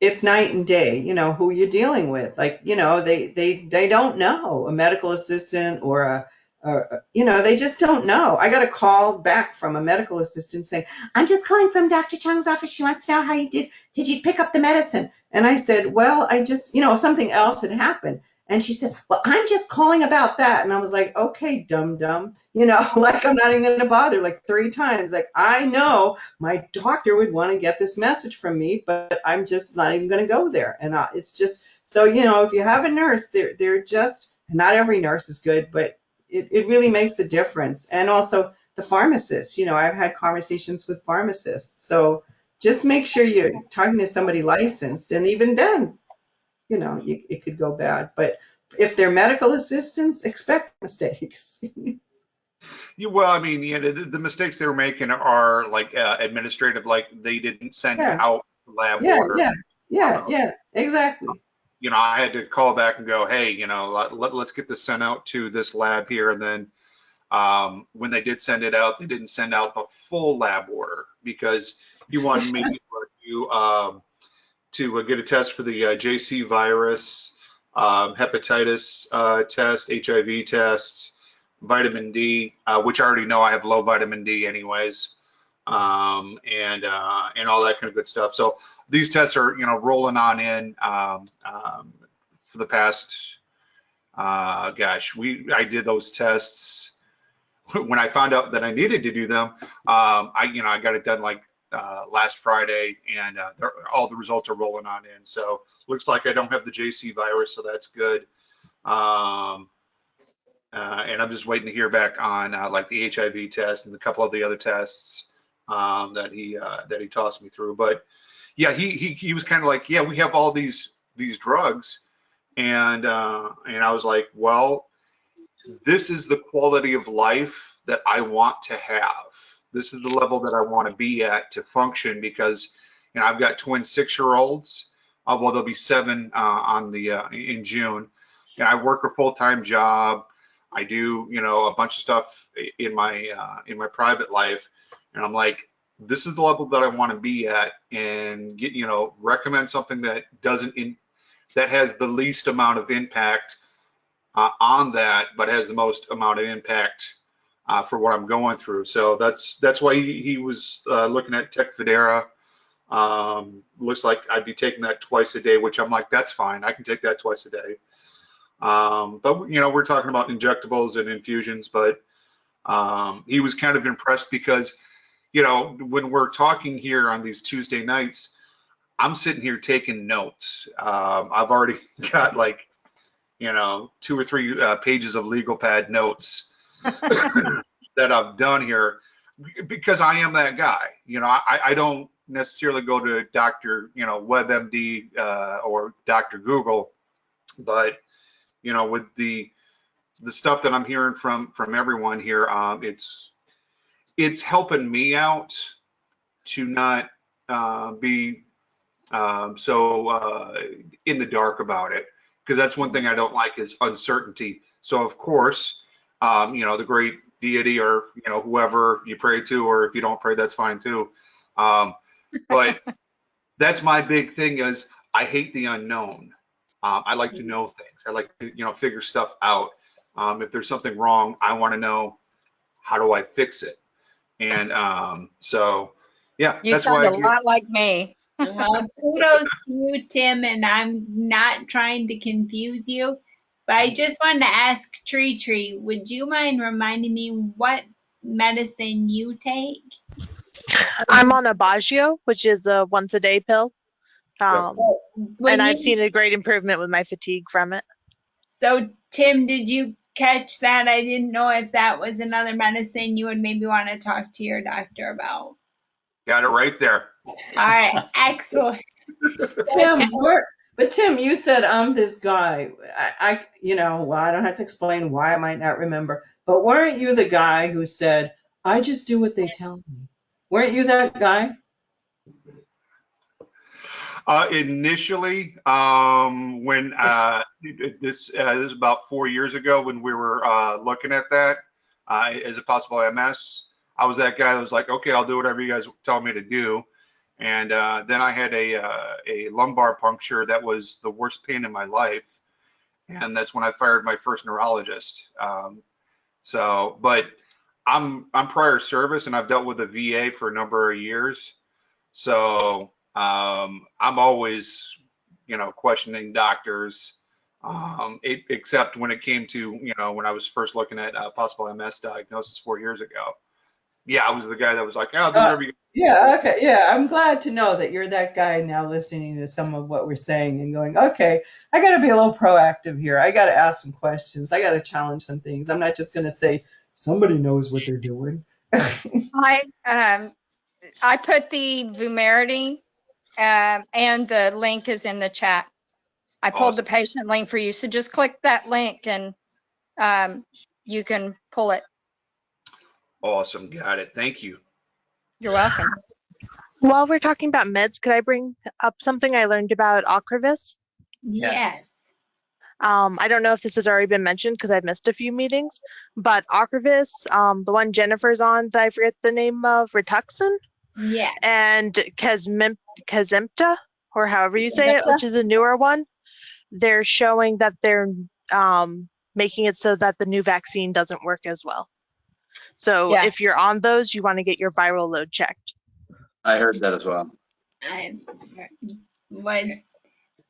it's night and day, who you're dealing with. Like, they don't know a medical assistant or they just don't know. I got a call back from a medical assistant saying, I'm just calling from Dr. Chang's office. She wants to know how you did. Did you pick up the medicine? And I said, well, I just, something else had happened. And she said, well, I'm just calling about that. And I was like, okay, dum dum, like I'm not even going to bother like 3 times. Like, I know my doctor would want to get this message from me, but I'm just not even going to go there. And it's just, so, if you have a nurse, they're just, not every nurse is good, but it really makes a difference. And also the pharmacists, I've had conversations with pharmacists. So just make sure you're talking to somebody licensed. And even then, it could go bad. But if they're medical assistants, expect mistakes. Well, I mean, the mistakes they were making are like administrative, like they didn't send Yeah, out lab yeah, order. yeah, yeah, Uh, yeah, exactly. I had to call back and go, hey, let's get this sent out to this lab here. And then when they did send it out, they didn't send out a full lab order because he wanted me to get a test for the JC virus, hepatitis test, HIV tests, vitamin D, which I already know I have low vitamin D anyways, and all that kind of good stuff. So these tests are rolling on in for the past I did those tests when I found out that I needed to do them. I got it done like last Friday, and all the results are rolling on in. So looks like I don't have the JC virus, so that's good. And I'm just waiting to hear back on like the HIV test and a couple of the other tests that he tossed me through. But yeah, he was kind of like, yeah, we have all these drugs, and I was like, well, this is the quality of life that I want to have. This is the level that I want to be at to function because I've got twin 6-year-olds. Well, they'll be 7 on the in June. And I work a full-time job. I do a bunch of stuff in my private life, and I'm like, this is the level that I want to be at, and get recommend something that that has the least amount of impact on that, but has the most amount of impact for what I'm going through. So that's why he was looking at Tecfidera. Looks like I'd be taking that twice a day, which I'm like, that's fine. I can take that twice a day. But we're talking about injectables and infusions, but he was kind of impressed because when we're talking here on these Tuesday nights, I'm sitting here taking notes. I've already got like 2 or 3 pages of legal pad notes that I've done here because I am that guy. I don't necessarily go to Dr. WebMD or Dr. Google, but with the stuff that I'm hearing from everyone here, it's helping me out to not be so in the dark about it, because that's one thing I don't like is uncertainty. So of course, the great deity or whoever you pray to, or if you don't pray, that's fine too. But that's my big thing is I hate the unknown. I like to know things. I like to figure stuff out. If there's something wrong, I want to know how do I fix it. And so yeah, You that's sound why a lot like me. Well, kudos to you, Tim, and I'm not trying to confuse you, but I just wanted to ask Tree, would you mind reminding me what medicine you take? I'm on Aubagio, which is a once a day pill. And I've seen a great improvement with my fatigue from it. So, Tim, did you catch that? I didn't know if that was another medicine you would maybe want to talk to your doctor about. got it right there. All right, excellent. Tim, you said I'm this guy. Well, I don't have to explain why I might not remember, but weren't you the guy who said, I just do what they tell me? Weren't you that guy? Initially, when this is about 4 years ago when we were looking at that as a possible MS, I was that guy that was like, okay, I'll do whatever you guys tell me to do. And then I had a lumbar puncture that was the worst pain in my life, and that's when I fired my first neurologist. But I'm prior service, and I've dealt with the VA for a number of years. So I'm always, questioning doctors, except when it came to, when I was first looking at possible MS diagnosis 4 years ago. Yeah, I was the guy that was like, yeah, I'll do Uh, whatever you. yeah, okay, yeah. I'm glad to know that you're that guy now listening to some of what we're saying and going, okay, I got to be a little proactive here. I got to ask some questions. I got to challenge some things. I'm not just going to say somebody knows what they're doing. I put the Vumerity and the link is in the chat. I pulled the Awesome. patient link for you, so just click that link and you can pull it. Awesome. Got it. Thank you. You're welcome. While we're talking about meds, could I bring up something I learned about Ocrevus? Yes. I don't know if this has already been mentioned because I've missed a few meetings, but Ocrevus, the one Jennifer's on, that I forget the name of, Rituxan, Yeah. and Kesimpta, or however you say it, which is a newer one, they're showing that they're making it so that the new vaccine doesn't work as well. So Yeah. if you're on those, you want to get your viral load checked. I heard that as well.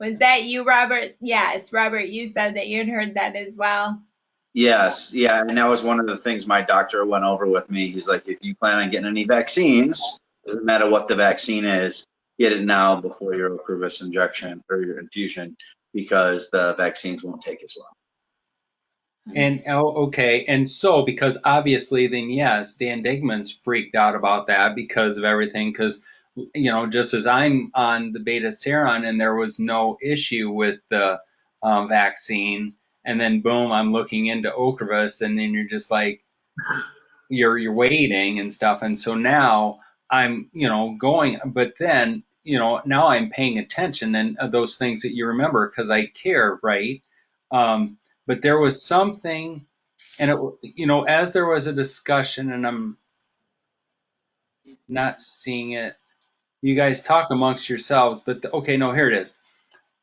Was that you, Robert? Yes, Robert, you said that you'd heard that as well. Yes, yeah, and that was one of the things my doctor went over with me. He's like, if you plan on getting any vaccines, doesn't matter what the vaccine is, get it now before your Ocrevus injection or your infusion, because the vaccines won't take as well. And okay, and so because obviously then yes, Dan Digman's freaked out about that because of everything, because just as I'm on the beta seron and there was no issue with the vaccine, and then boom, I'm looking into Ocrevus, and then you're just like you're waiting and stuff, and so now I'm going, but then now I'm paying attention and those things that you remember because I care, right? But there was something, and as there was a discussion, and I'm not seeing it. You guys talk amongst yourselves, but okay, no, here it is.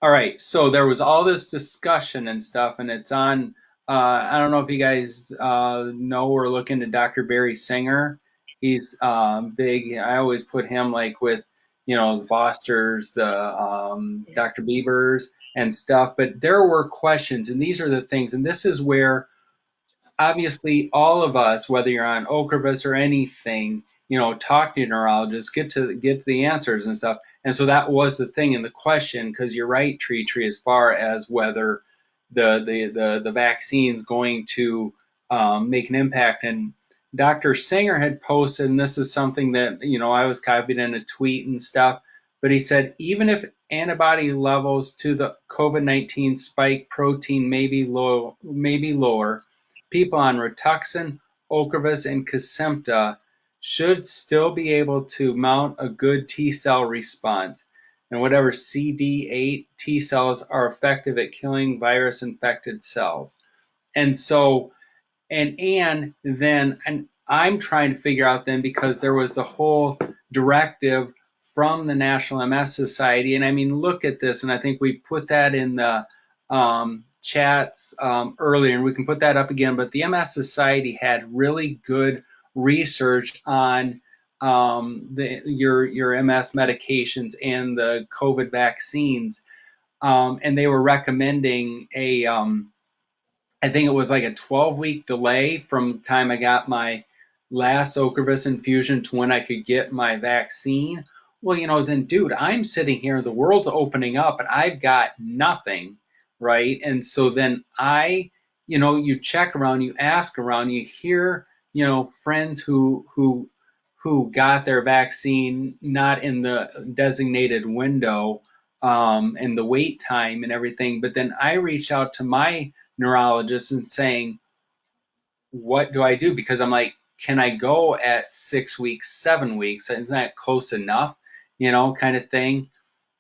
All right, so there was all this discussion and stuff, and it's on. I don't know if you guys know or look into Dr. Barry Singer. He's big. I always put him like with, the Fosters, the Dr. Beavers and stuff. But there were questions, and these are the things, and this is where obviously all of us, whether you're on Ocrevus or anything, talk to your neurologist, get to the answers and stuff. And so that was the thing in the question, because you're right, Tree, as far as whether the vaccine's going to make an impact. And Dr. Singer had posted, and this is something that I was copied in a tweet and stuff, but he said even if antibody levels to the COVID-19 spike protein may be lower, people on Rituxan, Ocrevus, and Kesimpta should still be able to mount a good T cell response. And whatever CD8 T cells are effective at killing virus infected cells. And so, and then I'm trying to figure out then, because there was the whole directive from the National MS Society, and I mean, look at this, and I think we put that in the chats earlier, and we can put that up again, but the MS Society had really good research on your MS medications and the COVID vaccines, and they were recommending I think it was like a 12-week delay from the time I got my last Ocrevus infusion to when I could get my vaccine. Well, then, dude, I'm sitting here, the world's opening up, and I've got nothing, right? And so then you check around, you ask around, you hear, friends who got their vaccine not in the designated window, and the wait time and everything. But then I reached out to my neurologist and saying, what do I do? Because I'm like, can I go at 6 weeks, 7 weeks? Isn't that close enough? Kind of thing.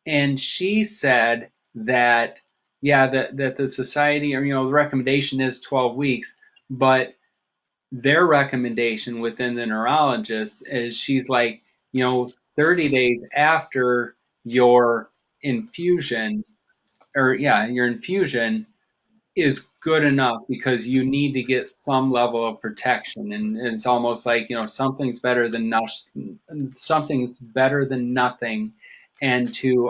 And she said that, yeah, that the society, or, the recommendation is 12 weeks, but their recommendation within the neurologist is she's like, 30 days after your infusion, your infusion is good enough because you need to get some level of protection. And it's almost like, something's better than nothing, something's better than nothing. And to,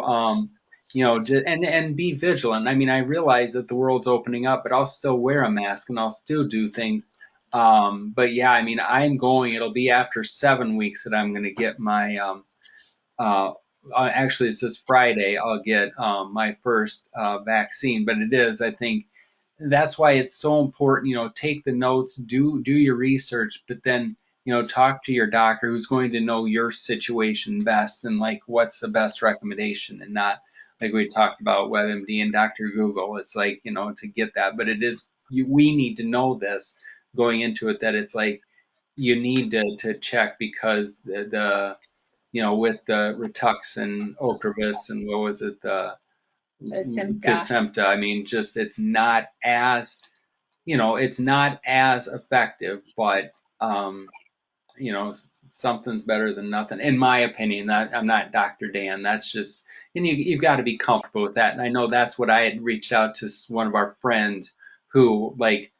and be vigilant. I mean, I realize that the world's opening up, but I'll still wear a mask and I'll still do things. But yeah, I mean, it'll be after 7 weeks that I'm going to get my, actually it's this Friday, I'll get my first vaccine, but it is, I think, that's why it's so important, take the notes, do your research, but then, talk to your doctor who's going to know your situation best and like what's the best recommendation, and not like we talked about WebMD and Dr. Google. It's like, to get that, but we need to know this going into it, that it's like you need to check because the with the Rituxan, Ocrevus, and what was it, the Kesimpta. I mean, just it's not as effective, but something's better than nothing, in my opinion. I'm not Dr. Dan. That's just, and you've got to be comfortable with that. And I know that's what I had reached out to one of our friends who, like,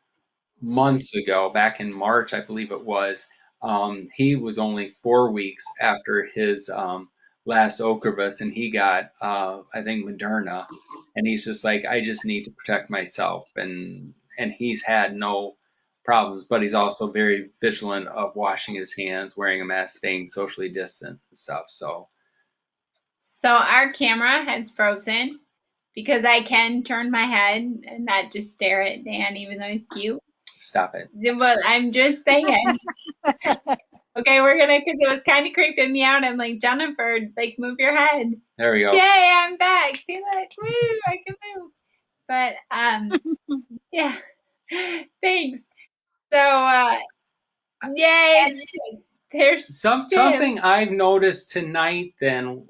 months ago, back in March, I believe it was. He was only 4 weeks after his last Ocrevus, and he got, I think, Moderna. And he's just like, I just need to protect myself. And he's had no problems, but he's also very vigilant of washing his hands, wearing a mask, staying socially distant and stuff. So our camera has frozen because I can turn my head and not just stare at Dan, even though he's cute. stop it. But I'm just saying. Okay, because it was kind of creeping me out. I'm like, Jennifer, like, move your head. There we go. Yay, I'm back. See, look, woo, I can move. But, yeah, thanks. So, yay, there's something I've noticed tonight then.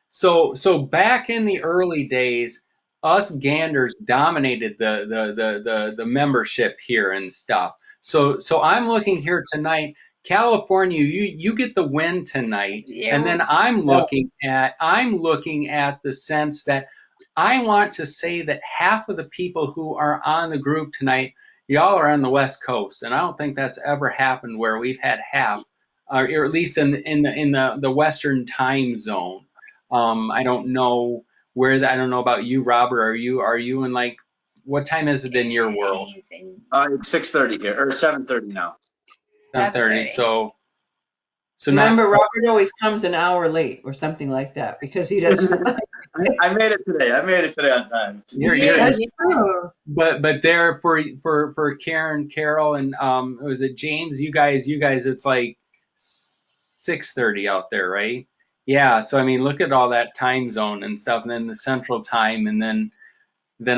So back in the early days, us Ganders dominated the membership here and stuff. So I'm looking here tonight. California, you get the win tonight. Yeah. And then I'm looking at the sense that I want to say that half of the people who are on the group tonight, y'all are on the West Coast, and I don't think that's ever happened where we've had half, or at least in the Western time zone. I don't know I don't know about you, Robert. Are you in, like, what time is it in your world? It's 6:30 here, or 7:30 now. 7:30. So remember, Robert always comes an hour late or something like that because he doesn't. I made it today. On time. That's true. But there for Karen, Carol, and was it James? You guys, it's like 6:30 out there, right? Yeah. So I mean, look at all that time zone and stuff, and then the Central Time, and then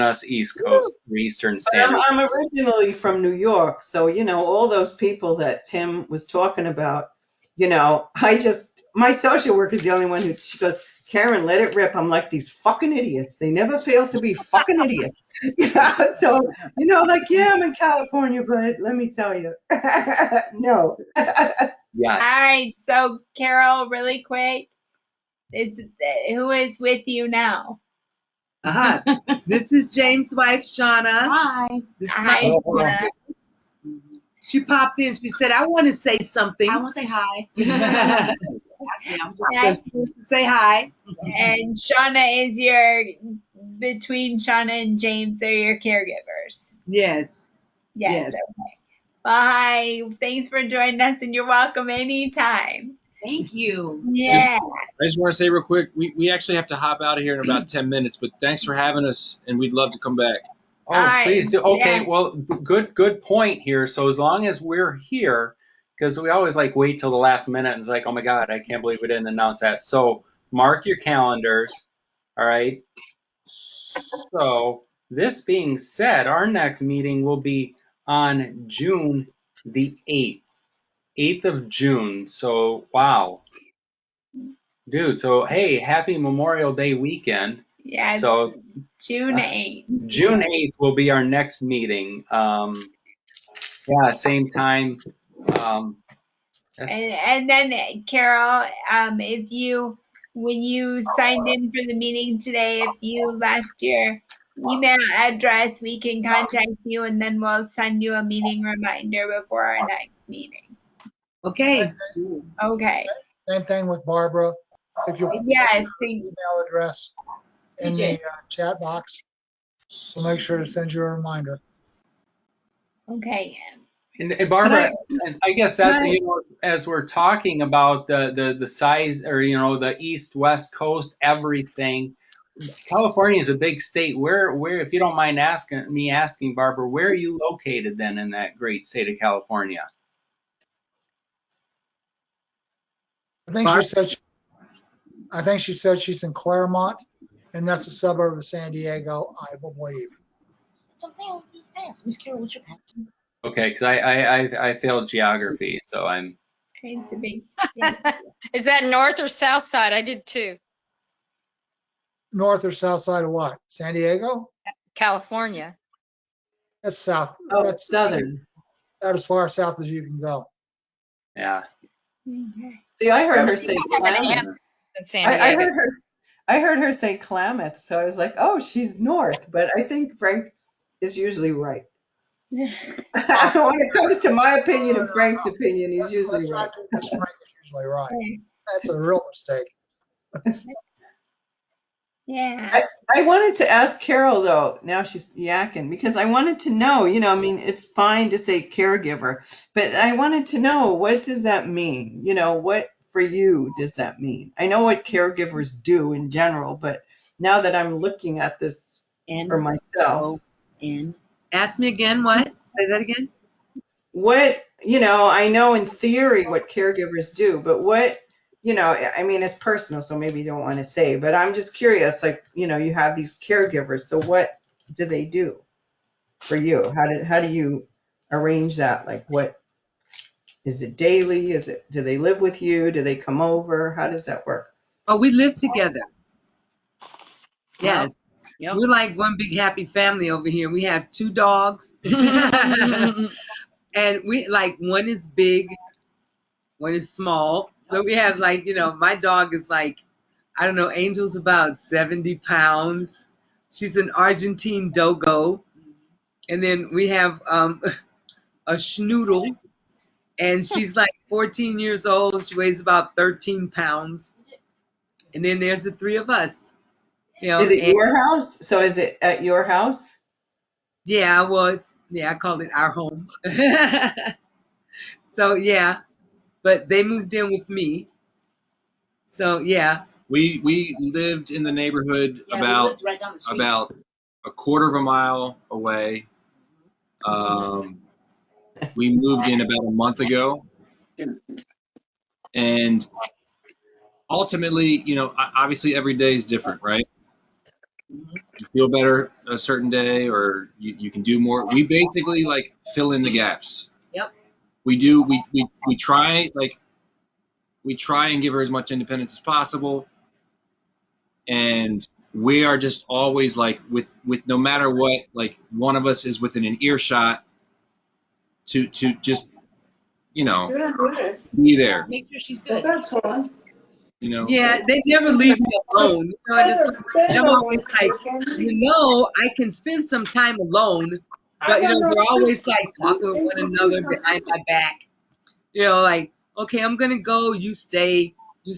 us East Coast, Eastern Standard. I'm originally from New York, so all those people that Tim was talking about. My social worker is the only one she goes, Karen, let it rip. I'm like, these fucking idiots. They never fail to be fucking idiots. So, like, yeah, I'm in California, but let me tell you, no. Yeah. All right. So, Carol, really quick, who is with you now? This is James' wife, Shauna. Hi. Hi, Shauna. She popped in. She said, I want to say something. I want to say hi. Say hi. And Shauna is between Shauna and James, they're your caregivers. Yes. Yes. Okay. Bye. Thanks for joining us, and you're welcome anytime. Thank you. Yeah. I just want to say real quick, we actually have to hop out of here in about 10 minutes, but thanks for having us, and we'd love to come back. Oh, please do. Okay, well, good point here. So as long as we're here, because we always like wait till the last minute and it's like, oh my God, I can't believe we didn't announce that. So mark your calendars. All right. So this being said, our next meeting will be on June the 8th of June. So, wow. Dude, so hey, happy Memorial Day weekend. Yeah. So June 8th. June 8th will be our next meeting. yeah, same time. That's And then Carol, if you when you signed in for the meeting today, if you left your email address, we can contact you and then we'll send you a meeting reminder before our next meeting. Okay. Okay. Same thing with Barbara. If you put Yes. your email address in the chat box, we'll make sure to send you a reminder. Okay. and Barbara, and I guess that Can I- as we're talking about the size, or the east west coast, everything. California is a big state. Where if you don't mind asking Barbara, where are you located then in that great state of California? I think she said she's in Claremont, and that's a suburb of San Diego, I believe. Something I was going to ask. Miss Carol, what's your passion? Okay, because I failed geography, so I'm. It's a big. Is that north or south side? I did too. North or south side of what? San Diego? California. That's south. Oh, That's southern. about as far south as you can go. Yeah. See, I heard her say Klamath. In San Diego. I heard her say Klamath, so I was like, oh, she's north. But I think Frank is usually right. When it comes to my opinion and Frank's opinion, he's usually right. Frank is usually right. That's a real mistake. Yeah. I wanted to ask Carol though, now she's yakking, because I wanted to know, I mean, it's fine to say caregiver, but I wanted to know, what does that mean? What for you does that mean? I know what caregivers do in general, but now that I'm looking at this for myself. Ask me again, what? Say that again. What, I know in theory what caregivers do, but what, I mean, it's personal, so maybe you don't want to say, but I'm just curious, like, you have these caregivers, so what do they do for you? How do you arrange that? Like, what is it daily? Do they live with you? Do they come over? How does that work? Oh, we live together. Yes. Yep. We're like one big happy family over here. We have 2 dogs. And we like, one is big, one is small. But we have like, my dog is like, I don't know, Angel's about 70 pounds. She's an Argentine dogo. And then we have a schnoodle, and she's like 14 years old. She weighs about 13 pounds. And then there's the 3 of us. Is it And your house? So is it at your house? yeah, well, I call it our home. So yeah, but they moved in with me. So yeah. We lived in the neighborhood Yeah, we lived right down the street. about a quarter of a mile away. We moved in about a month ago, and ultimately, obviously every day is different, right? You feel better a certain day, or you can do more. We basically like fill in the gaps. Yep. We do. We try we try and give her as much independence as possible, and we are just always like with no matter what, like one of us is within an earshot to just be there. Make sure she's good. That's fun. Yeah, they never leave me alone. And it's like, I'm always like, I can spend some time alone, but they're always like talking with one another behind my back. Like, okay, I'm gonna go, you stay,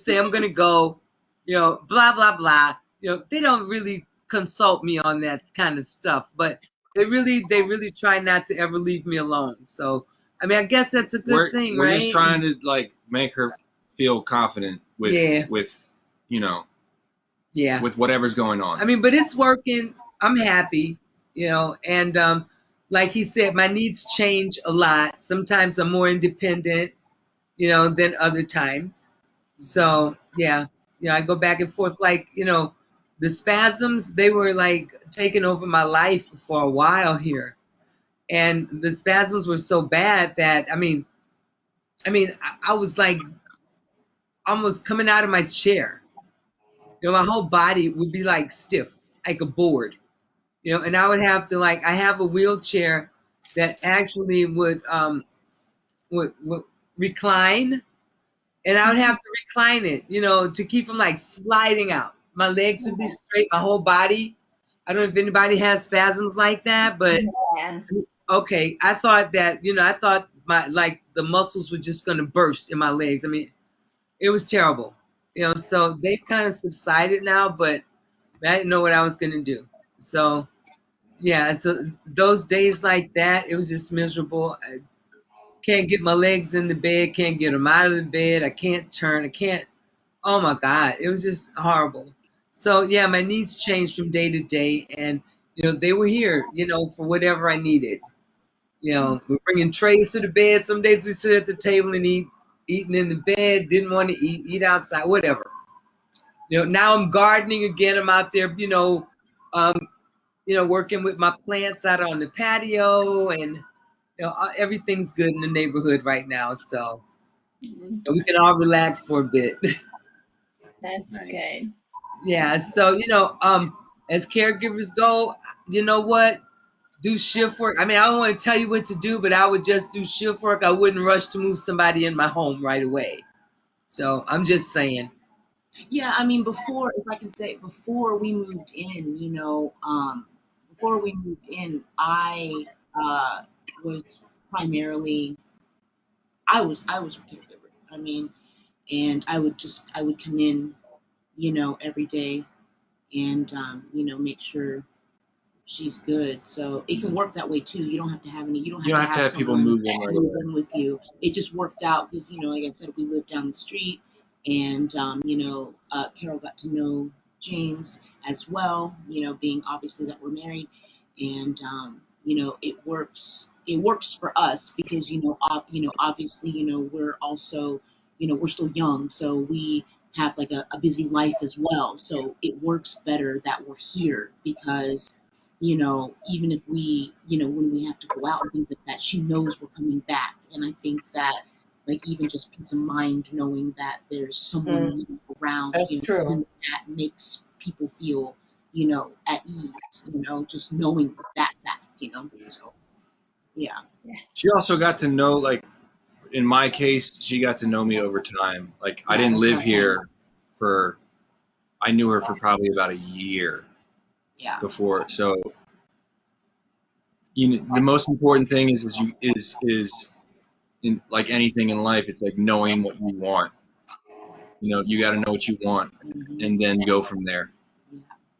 I'm gonna go, blah blah blah. They don't really consult me on that kind of stuff, but they really try not to ever leave me alone. So I mean, I guess that's a good thing, we're right? just trying to like make her feel confident with yeah, with whatever's going on. I mean, but it's working. I'm happy, and like he said, my needs change a lot. Sometimes I'm more independent, than other times. So yeah, I go back and forth. Like, the spasms, they were like taking over my life for a while here. And the spasms were so bad that, I mean, I was like almost coming out of my chair. My whole body would be like stiff, like a board. And I would have to, like, I have a wheelchair, that actually would recline, and I would have to recline it, to keep from like sliding out. My legs would be straight, my whole body. I don't know if anybody has spasms like that, but Yeah. okay, I thought that, I thought my like the muscles were just gonna burst in my legs. I mean, it was terrible. So they've kind of subsided now, but I didn't know what I was gonna do. So yeah, so those days like that, it was just miserable. I can't get my legs in the bed, can't get them out of the bed. I can't turn, I can't. Oh my God, it was just horrible. So yeah, my needs changed from day to day, and they were here, for whatever I needed. We're bringing trays to the bed. Some days we sit at the table and eat, eating in the bed. Didn't want to eat outside, whatever. Now I'm gardening again. I'm out there, um, working with my plants out on the patio, and everything's good in the neighborhood right now. So we can all relax for a bit. That's good. Yeah. So as caregivers go, you know what? Do shift work. I mean, I don't want to tell you what to do, but I would just do shift work. I wouldn't rush to move somebody in my home right away. So I'm just saying. Yeah, I mean, before, if I can say, before we moved in, before we moved in, I was primarily, I was a caregiver. I mean, and I would come in, every day and, make sure she's good. So it can work that way too. You don't have to have any, you don't You have don't to have to have have people someone move in right move away. in with you. It just worked out because, like I said, we lived down the street and, Carol got to know James as well, being obviously that we're married. And, it works for us because, obviously, we're also, we're still young. So we have like a busy life as well. So it works better that we're here because even if we, when we have to go out and things like that, she knows we're coming back. And I think that, like, even just peace of mind, knowing that there's someone around, That's true. that makes people feel, at ease, just knowing that fact, So, yeah. She also got to know, like, in my case, she got to know me over time. Like, I Yeah, didn't that's what live I'm saying. here for, I knew her for probably about a year Yeah. before. So, the most important thing is in like anything in life, it's like knowing what you want. You got to know what you want Hmm. and then go from there. Yeah.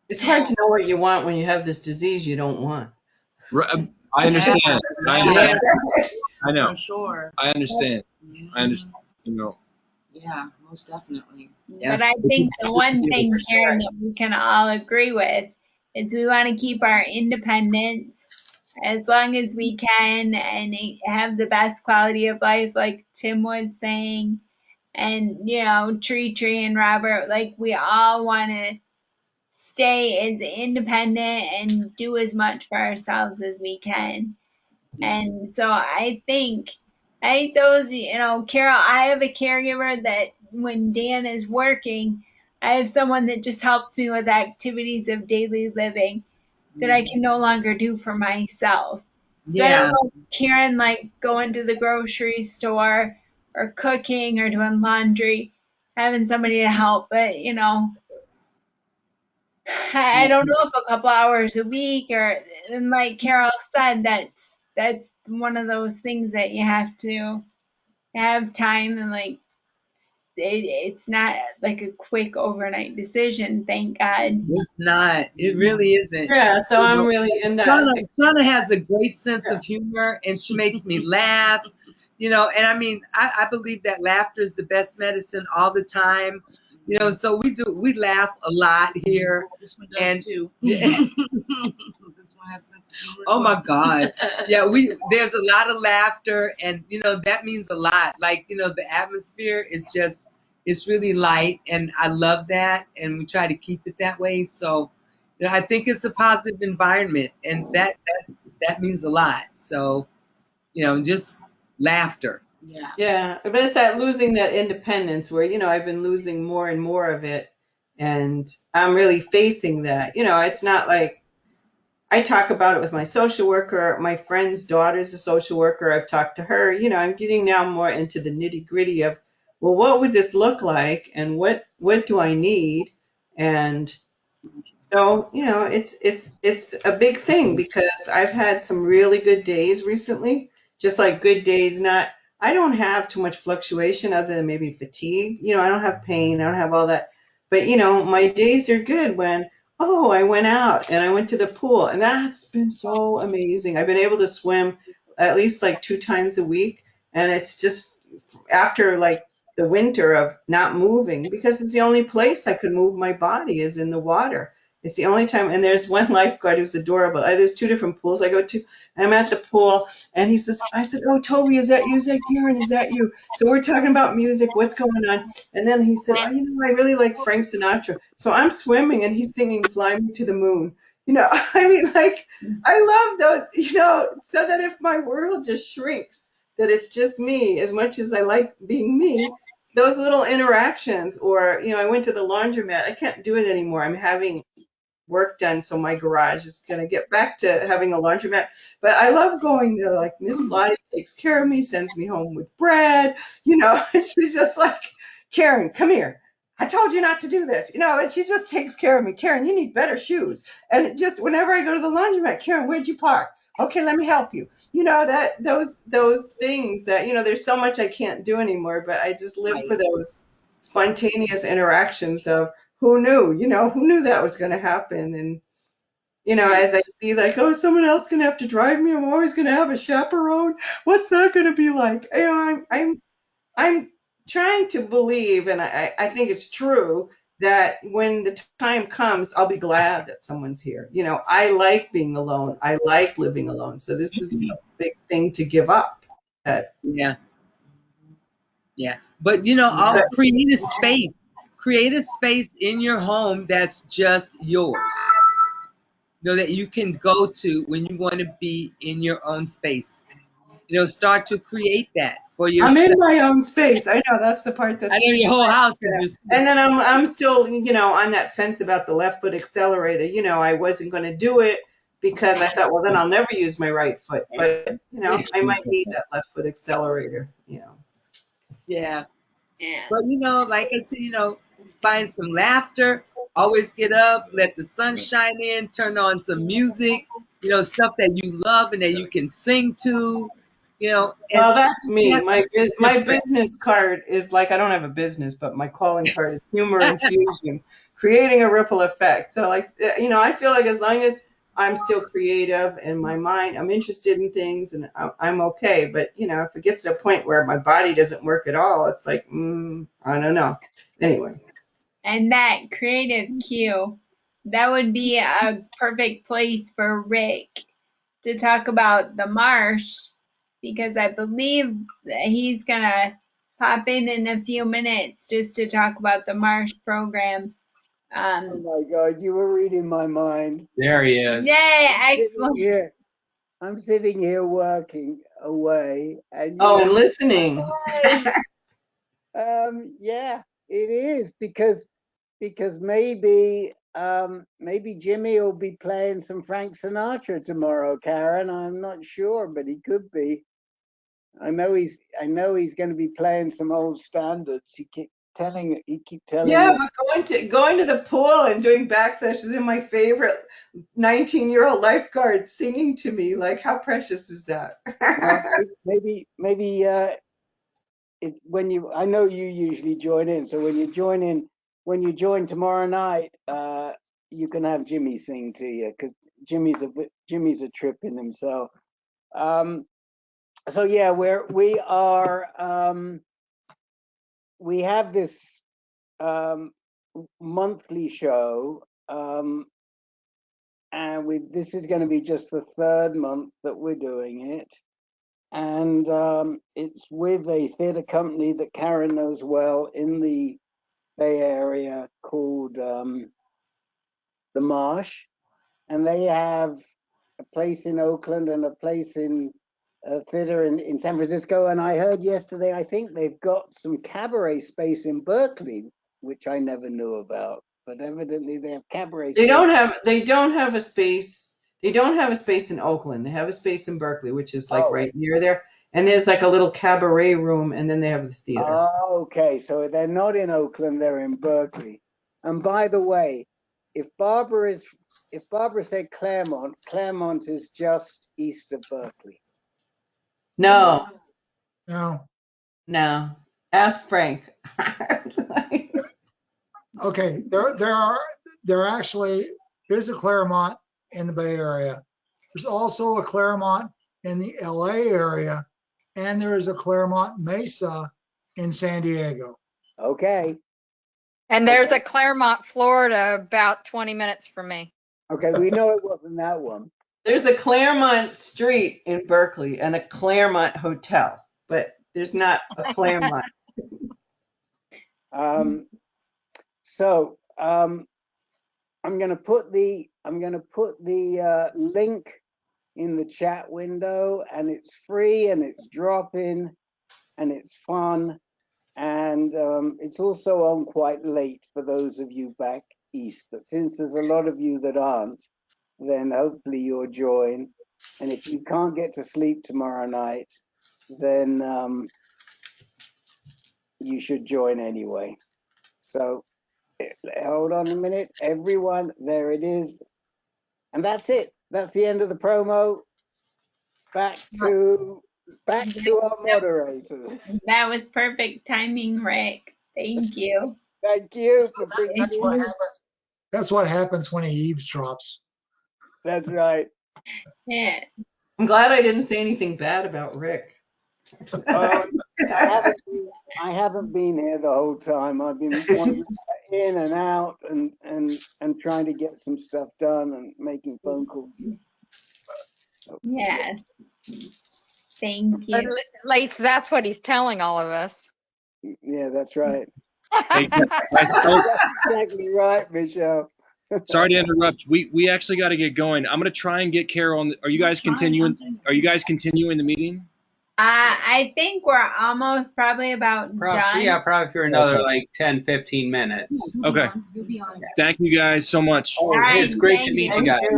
It's hard to know what you want when you have this disease you don't want. I Yeah. understand. Yeah. I know. For sure. I understand. I Mhm. understand. Yeah, most definitely. Yeah. But I think the one thing, Karen, that we can all agree with is we want to keep our independence as long as we can and have the best quality of life, like Tim was saying. And, Tree and Robert, like we all want to stay as independent and do as much for ourselves as we can. And so I think those, Carol, I have a caregiver that when Dan is working, I have someone that just helps me with activities of daily living that I can no longer do for myself. So I don't Yeah. know, Karen, like going to the grocery store or cooking or doing laundry, having somebody to help, but I don't know if a couple hours a week or, and like Carol said, that's one of those things that you have to have time and like it's not like a quick overnight decision, thank God. It's not. It really isn't. Yeah, so You I'm know, really in that. Shauna has a great sense Yeah. of humor, and she makes me laugh. And I mean, I believe that laughter is the best medicine all the time. So we laugh a lot here. This one And does too. yeah, This one has sense of humor as oh my well. God. Yeah, there's a lot of laughter, and that means a lot. Like, the atmosphere is just it's really light, and I love that, and we try to keep it that way. So, I think it's a positive environment, and that means a lot. So, just laughter. Yeah. Yeah, but it's that losing that independence where, I've been losing more and more of it. And I'm really facing that. It's not like I talk about it with my social worker. My friend's daughter's a social worker. I've talked to her. You know, I'm getting now more into the nitty gritty of, well, what would this look like, and what do I need? And so, you know, it's a big thing because I've had some really good days recently, just like good days, not I don't have too much fluctuation other than maybe fatigue. You know, I don't have pain, I don't have all that. But, you know, my days are good when, oh, I went out and I went to the pool, and that's been so amazing. I've been able to swim at least like 2 times a week, and it's just after like the winter of not moving because it's the only place I could move my body is in the water. It's the only time, and there's one lifeguard who's adorable. There's 2 different pools I go to. I'm at the pool, and he says, I said, oh, Toby, is that you? Is that Karen? Is that you? So we're talking about music. What's going on? And then he said, oh, you know, I really like Frank Sinatra. So I'm swimming, and he's singing Fly Me to the Moon. You know, I mean, like, I love those, you know, so that if my world just shrinks, that it's just me, as much as I like being me, those little interactions, or, you know, I went to the laundromat. I can't do it anymore. I'm having work done, so my garage is going to get back to having a laundromat. But I love going there. Like Miss Lottie takes care of me, sends me home with bread. You know, she's just like, Karen, come here. I told you not to do this. You know, and she just takes care of me. Karen, you need better shoes. And it just whenever I go to the laundromat, Karen, where'd you park? Okay, let me help you. You know that those things that you know. There's so much I can't do anymore, but I just live for Right. those spontaneous interactions of who knew, you know, who knew that was going to happen? And, you know, Right. as I see like, oh, someone else going to have to drive me. I'm always going to have a chaperone. What's that going to be like? You know, I'm trying to believe, and I think it's true that when the time comes, I'll be glad that someone's here. You know, I like being alone. I like living alone. So this is a big thing to give up. That, Yeah, yeah. But you know, I'll create a space. Create a space in your home that's just yours. You know, that you can go to when you want to be in your own space. You know, start to create that for I'm in yourself. my own space. I know that's the part I that's. know your whole house is your space. And then I'm still, you know, on that fence about the left foot accelerator. You know, I wasn't going to do it because I thought, well, then I'll never use my right foot. But, you know, I might need that left foot accelerator, you know. Yeah. Yeah. But you know, like I said, you know, find some laughter. Always get up, let the sun shine in, turn on some music, you know, stuff that you love and that you can sing to, you know, and Well, that's me. that's My different. business card is like I don't have a business, but my calling card is humor infusion, creating a ripple effect. So like you know, I feel like as long as I'm still creative in my mind, I'm interested in things, and I'm okay. But you know, if it gets to a point where my body doesn't work at all, it's like I don't know. Anyway, And that creative cue, that would be a perfect place for Rick to talk about the marsh because I believe that he's gonna pop in a few minutes just to talk about the marsh program. Oh my God, you were reading my mind. There he is. Yay, Sitting excellent. here, I'm sitting here working away, and you oh, were and reading listening. my mind. Yeah, it is because maybe Jimmy will be playing some Frank Sinatra tomorrow, Karen. I'm not sure, but he could be. I know he's going to be playing some old standards. He keep telling Yeah, me. but going to the pool and doing back sessions in my favorite 19-year-old lifeguard singing to me, like how precious is that? Well, maybe I know you usually join in, so when you join tomorrow night, you can have Jimmy sing to you because Jimmy's a trip in himself. Um, so yeah, we have this um, monthly show, and this is going to be just the third month that we're doing it. And it's with a theater company that Karen knows well in the Bay Area called The Marsh, and they have a place in Oakland and a place in theater in San Francisco. And I heard yesterday, I think they've got some cabaret space in Berkeley, which I never knew about. But evidently, they have cabaret space. They don't have a space. They don't have a space in Oakland. They have a space in Berkeley, which is like Oh. right near there. And there's like a little cabaret room, and then they have the theater. Okay, so they're not in Oakland, they're in Berkeley. And by the way, if Barbara said Claremont, Claremont is just east of Berkeley. No, No. no. Ask Frank. Okay, there actually is a Claremont in the Bay Area. There's also a Claremont in the LA area, and there is a Claremont Mesa in San Diego. Okay, And there's a Claremont, Florida, about 20 minutes from me. okay, we know it wasn't that one. There's a Claremont Street in Berkeley and a Claremont Hotel, but there's not a Claremont. So I'm gonna put the link in the chat window, and it's free and it's drop-in and it's fun, and it's also on quite late for those of you back east. But since there's a lot of you that aren't, then hopefully you'll join. And if you can't get to sleep tomorrow night, then you should join anyway. So hold on a minute, everyone. There it is. And that's it. That's the end of the promo. Back to our moderators. That was perfect timing, Rick. Thank you. Thank you for bringing That's what happens. That's what happens when he eavesdrops. That's right. Yeah. I'm glad I didn't say anything bad about Rick. I haven't been here the whole time. I've been wandering in and out and trying to get some stuff done and making phone calls. Yes. Thank At you. least that's what he's telling all of us. Yeah, that's right. Hey, That's exactly right, Michelle. sorry to interrupt. We actually got to get going. I'm gonna try and get Carol on. Are you guys continuing? Are you guys continuing the meeting? I think we're almost probably about done. Yeah, probably for another Okay. like 10, 15 minutes. Okay. Thank you guys so much. Oh, All right, it's great to thank meet you. you guys. Thank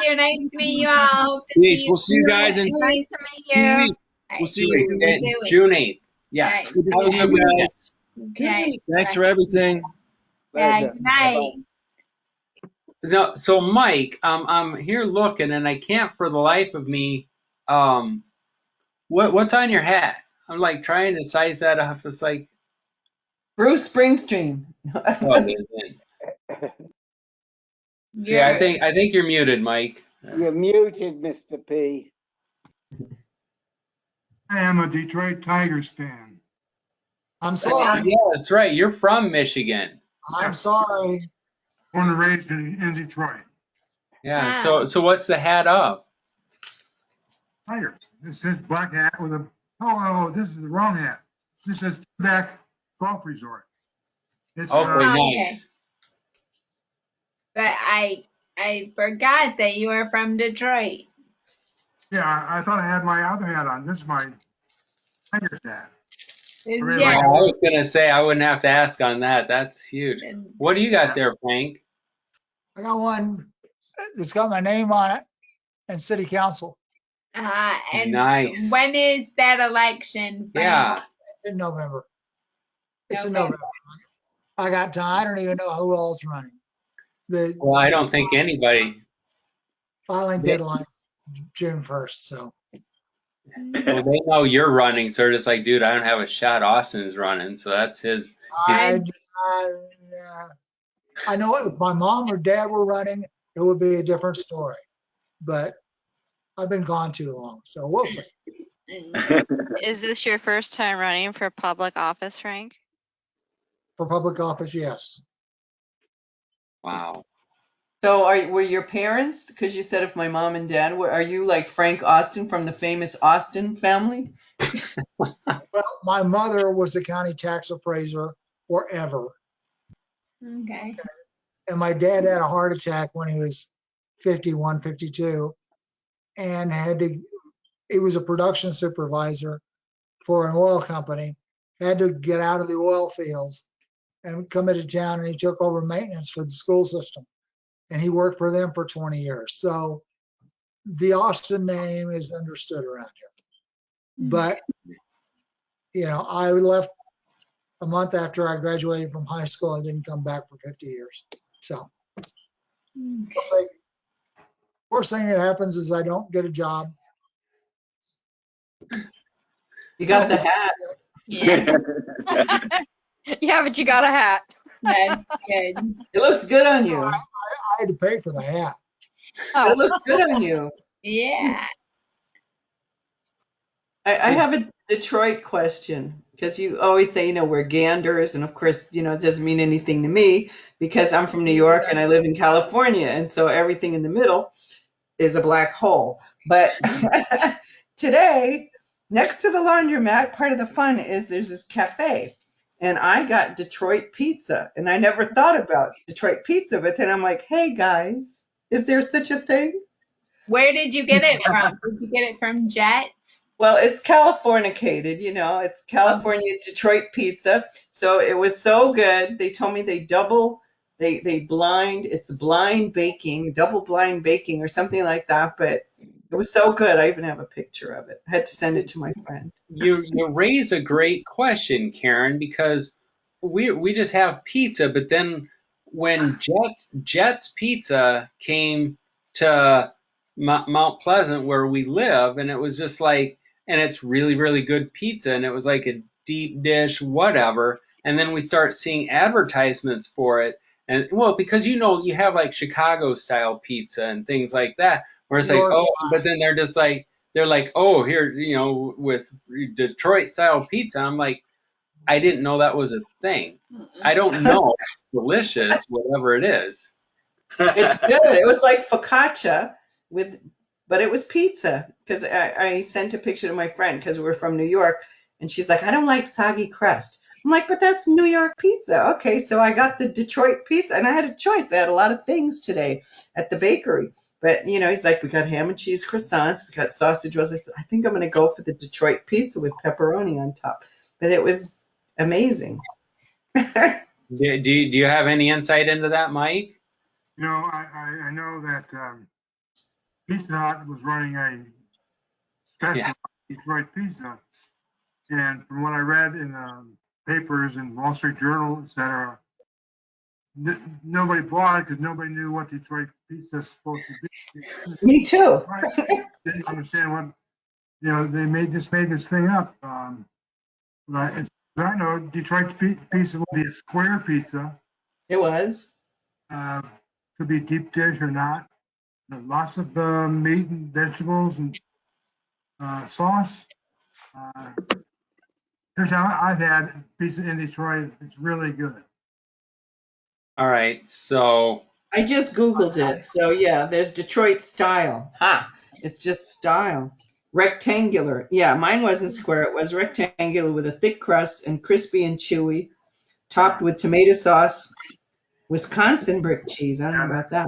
you. Nice to meet you all. Hope to Peace. see you We'll see you guys in soon. Nice to meet 2 you. weeks. We'll see you. June 8th. Yes. Good to Have a see good you weekend. guys. Okay. Thanks for everything. Yeah, Pleasure. good night. No, so Mike, I'm here looking and I can't for the life of me. What's on your hat? I'm like trying to size that up. It's like Bruce Springsteen. oh, it isn't. See, I think you're muted, Mike. You're muted, Mr. P. I am a Detroit Tigers fan. I'm sorry. Yeah, that's right. You're from Michigan. I'm sorry. Born and raised in Detroit. Yeah. So what's the hat of? Tigers. This is black hat with a. Oh, this is the wrong hat. This is back golf resort. It's Okay, nice. But I forgot that you are from Detroit. yeah. I thought I had my other hat on. This is my Tigers hat. Really Yeah. I was gonna say I wouldn't have to ask on that. That's huge. What do you got there, Frank? I got one that's got my name on it and city council. And Nice. when is that election? Yeah. In November. It's in November. I got time. I don't even know who else running. Well, I don't think anybody. Filing deadline's June 1st, so. Well, they know you're running, so they're just like, dude, I don't have a shot. Austin's running, so that's his. I know if my mom or dad were running, it would be a different story. But I've been gone too long, so we'll see. Is this your first time running for public office, Frank? For public office, yes. Wow. So were your parents, because you said if my mom and dad were, are you like Frank Austin from the famous Austin family? Well, my mother was the county tax appraiser forever. Okay. And my dad had a heart attack when he was 51, 52, and he was a production supervisor for an oil company, had to get out of the oil fields and come into town, and he took over maintenance for the school system. And he worked for them for 20 years. So the Austin name is understood around here. But, I left a month after I graduated from high school. I didn't come back for 50 years. So I'll say, worst thing that happens is I don't get a job. You got the hat. Yeah, Yeah, but you got a hat. that's good. It looks good on you. I had to pay for the hat. But it Oh, looks good on you. Yeah. I have a Detroit question because you always say, we're ganders. And of course, it doesn't mean anything to me because I'm from New York and I live in California. And so everything in the middle is a black hole. But today, next to the laundromat, part of the fun is there's this cafe. And I got Detroit pizza. And I never thought about Detroit pizza. But then I'm like, hey, guys, is there such a thing? Where did you get it from? Did you get it from Jets? Well, it's Californicated, it's Oh, California Detroit pizza. So it was so good. They told me they blind, it's blind baking, double blind baking or something like that. But it was so good. I even have a picture of it. I had to send it to my friend. You raise a great question, Karen, because we just have pizza, but then when Jets Pizza came to Mount Pleasant where we live, and it was just like, and it's really really good pizza, and it was like a deep dish whatever, and then we start seeing advertisements for it, and well, because you have like Chicago style pizza and things like that, where it's like, York oh, but then they're just like, they're like, oh, here, with Detroit style pizza. I'm like, I didn't know that was a thing. I don't know. It's delicious, whatever it is. It's good. It was like focaccia but it was pizza because I sent a picture to my friend because we're from New York, and she's like, I don't like soggy crust. I'm like, but that's New York pizza. Okay, so I got the Detroit pizza, and I had a choice. They had a lot of things today at the bakery, but he's like, we got ham and cheese croissants, we got sausage rolls. I said, I think I'm going to go for the Detroit pizza with pepperoni on top, but it was amazing. Do you have any insight into that, Mike? I know that Pizza Hut was running a special Detroit pizza, and from what I read in papers and Wall Street Journal, etc., nobody bought it because nobody knew what Detroit pizza is supposed to be. Me too. Didn't understand what they made this thing up. As I know, Detroit pizza will be a square pizza. It was. Could be deep dish or not. Lots of meat and vegetables and sauce. Here's how I've had pizza in Detroit. It's really good. All right, so I just Googled it. So yeah, there's Detroit style. Ha! It's just style. Rectangular. Yeah, mine wasn't square. It was rectangular with a thick crust and crispy and chewy, topped with tomato sauce, Wisconsin brick cheese. I don't know about that.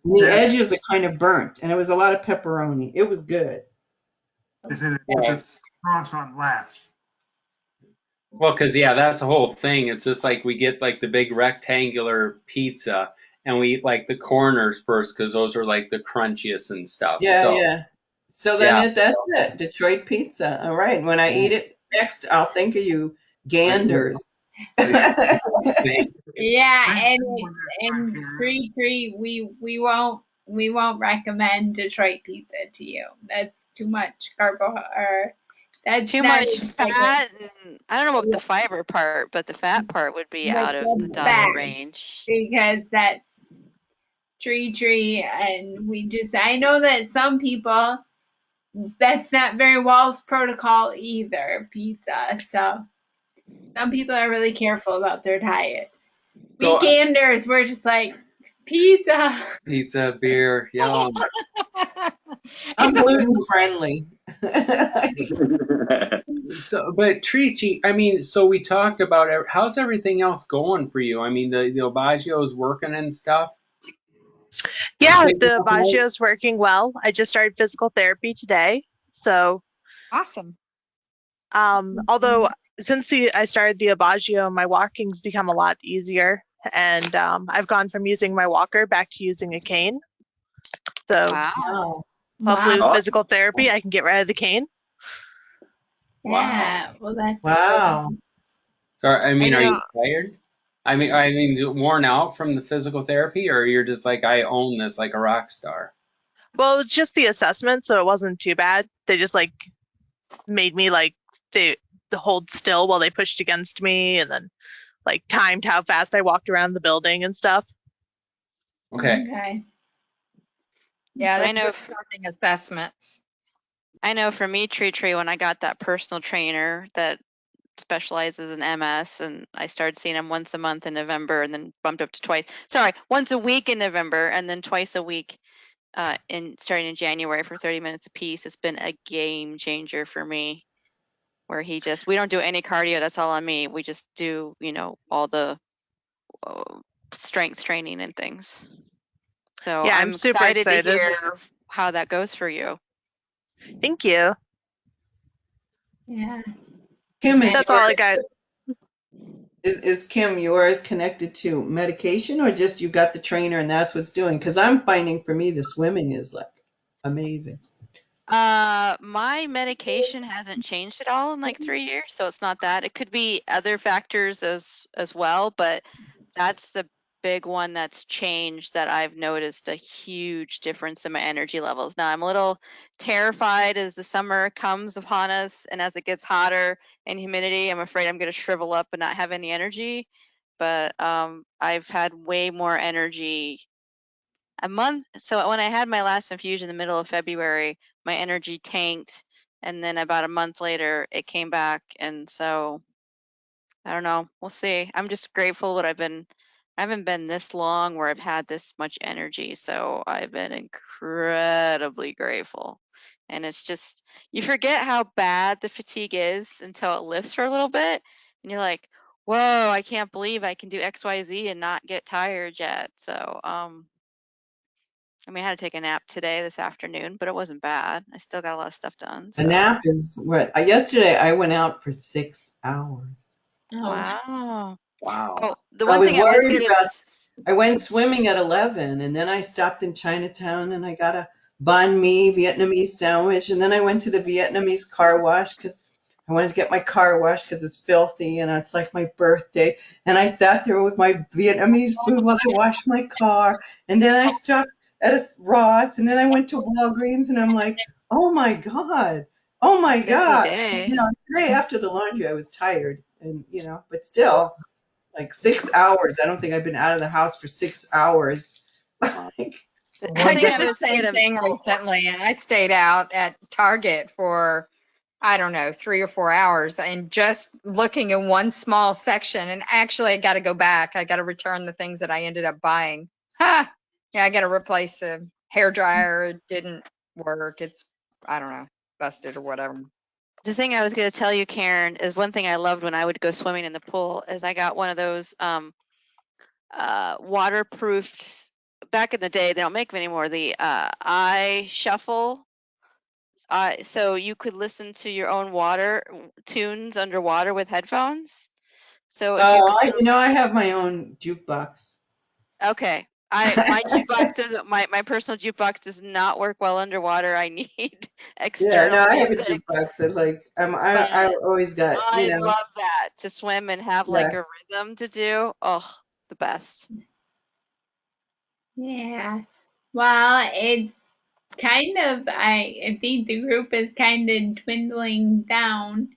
The edges are kind of burnt, and it was a lot of pepperoni. It was good. They said it's sauce on last. well, because that's the whole thing. It's just like we get like the big rectangular pizza, and we eat like the corners first because those are like the crunchiest and stuff. Yeah, So yeah. So then that's it. Detroit pizza. All right. When I eat it next, I'll think of you, ganders. yeah, and tree, we won't recommend Detroit pizza to you. That's too much or that's Too not much fat. And I don't know about the fiber part, but the fat part would be out of the diet range. because that's tree, and I know that some people, that's not very well's protocol either, pizza. So some people are really careful about their diet. So, Weekenders, we're just like, pizza, beer, yum. I'm gluten friendly. So, but Trici, I mean, so we talked about how's everything else going for you? I mean, the Baggio's working and stuff. Yeah, the Baggio's working well. I just started physical therapy today, so awesome. Although since I started the Baggio, my walking's become a lot easier, and I've gone from using my walker back to using a cane. So Wow. hopefully with Wow. physical therapy, I can get rid of the cane. Yeah. Well, that's Wow. So, I I mean, are know. you tired? I mean, worn out from the physical therapy, or you're just like, I own this like a rock star? Well, it was just the assessment, so it wasn't too bad. They just like made me like they hold still while they pushed against me, and then like timed how fast I walked around the building and stuff. Okay. okay. Yeah, I that's know. just starting assessments. I know. For me, Tree, when I got that personal trainer that specializes in MS, and I started seeing him once a month in November, and then bumped up to twice. Sorry, once a week in November, and then twice a week in starting in January for 30 minutes apiece. It's been a game changer for me. Where we don't do any cardio. That's all on me. We just do, all the uh, strength training and things. So Yeah, I'm I'm super excited to excited. hear how that goes for you. Thank you. Yeah. Kim, That's all I got. is Kim yours connected to medication or just you got the trainer and that's what's doing? Because I'm finding for me the swimming is like amazing. My medication hasn't changed at all in like 3 years, so it's not that. It could be other factors as well, but that's the big one that's changed, that I've noticed a huge difference in my energy levels. Now I'm a little terrified as the summer comes upon us, and as it gets hotter and humidity, I'm afraid I'm going to shrivel up and not have any energy. But I've had way more energy a month. So when I had my last infusion in the middle of February, my energy tanked, and then about a month later it came back. And so I don't know, we'll see. I'm just grateful that I haven't been this long where I've had this much energy, so I've been incredibly grateful. And it's just, you forget how bad the fatigue is until it lifts for a little bit, and you're like, whoa, I can't believe I can do XYZ and not get tired yet. So I mean, I had to take a nap this afternoon, but it wasn't bad. I still got a lot of stuff done. A So nap is what yesterday I went out for 6 hours. Oh. wow. Wow. Oh, the I one was thing I was worried gonna about I went swimming at 11 and then I stopped in Chinatown and I got a banh mi Vietnamese sandwich and then I went to the Vietnamese car wash because I wanted to get my car washed because it's filthy and it's like my birthday. And I sat there with my Vietnamese food while I washed my car. And then I stopped at a Ross and then I went to Walgreens and I'm like, oh my God. Oh my busy God. day. Today after the laundry I was tired and but still like 6 hours. I don't think I've been out of the house for 6 hours. Well, the I thing did I the was same gonna thing recently, and I stayed out at Target for, I don't know, 3 or 4 hours, and just looking in one small section. And actually, I got to go back. I got to return the things that I ended up buying. Ha! Yeah, I got to replace the hair dryer. It didn't work. It's, I don't know, busted or whatever. the thing I was gonna tell you, Karen, is one thing I loved when I would go swimming in the pool is I got one of those waterproofed, back in the day, they don't make them anymore, the eye shuffle. So you could listen to your own water tunes underwater with headphones. So if you could I have my own jukebox. Okay. My jukebox doesn't my personal jukebox does not work well underwater. I need Yeah, no, external I have a music. jukebox. That like But I always got I love that to swim and have yeah. like a rhythm to do. Oh, the best. Yeah. Well, it's kind of, I think the group is kind of dwindling down.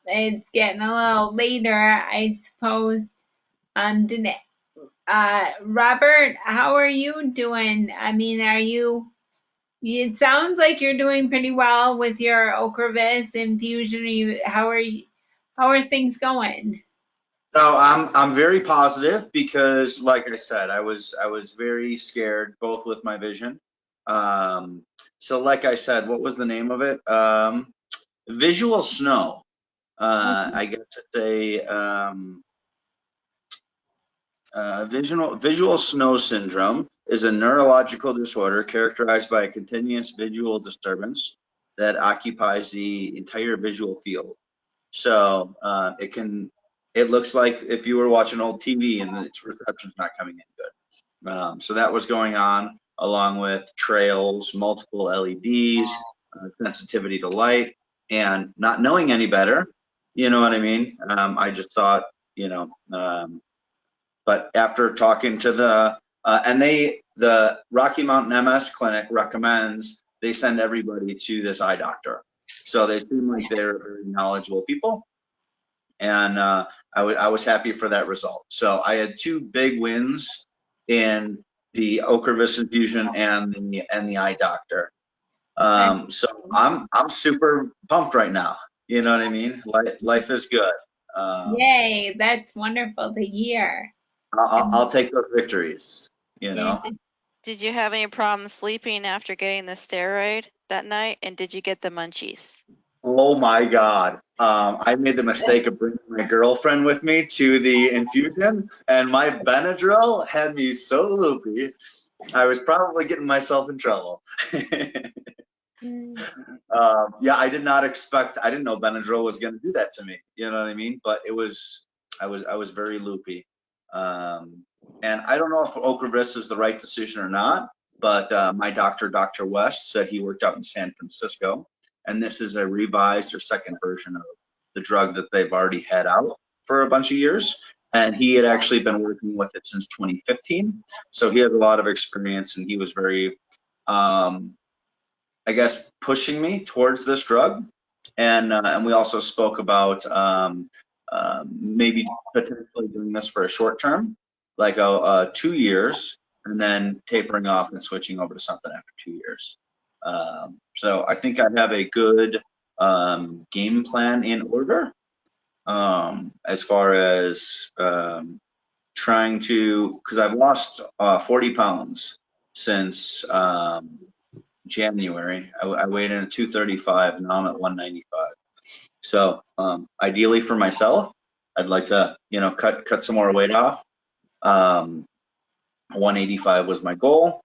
It's getting a little later, I suppose. Did Robert, how are you doing? I mean, it sounds like you're doing pretty well with your Ocrevus infusion. How are things going? So I'm very positive because, like I said, I was very scared both with my vision. So like I said, what was the name of it? Visual snow. I guess it's a visual snow syndrome is a neurological disorder characterized by a continuous visual disturbance that occupies the entire visual field. So it looks like if you were watching old TV and its reception's not coming in good. So that was going on. along with trails, multiple LEDs, sensitivity to light, and not knowing any better, you know what I mean? I just thought, but after talking to the Rocky Mountain MS Clinic recommends they send everybody to this eye doctor. So they seem like they're very knowledgeable people, and I was happy for that result. So I had two big wins in the Ocrevus infusion and the eye doctor. So I'm super pumped right now. You know what I mean? Life is good. Yay, that's wonderful to hear. I'll take those victories. You know. Did you have any problem sleeping after getting the steroid that night? And did you get the munchies? Oh my God. I made the mistake of bringing my girlfriend with me to the infusion, and my Benadryl had me so loopy, I was probably getting myself in trouble. Yeah, I did not expect, I didn't know Benadryl was going to do that to me. You know what I mean? But I was very loopy. And I don't know if Ocrevus is the right decision or not, but my doctor, Dr. West, said he worked out in San Francisco, and this is a revised or second version of the drug that they've already had out for a bunch of years. And he had actually been working with it since 2015. So he has a lot of experience, and he was very, I guess, pushing me towards this drug. And we also spoke about maybe potentially doing this for a short term, like 2 years, and then tapering off and switching over to something after 2 years. So I think I have a good game plan in order as far as trying to, because I've lost 40 pounds since January. I weighed in at 235, now I'm at 195. So ideally for myself, I'd like to, cut some more weight off. 185 was my goal.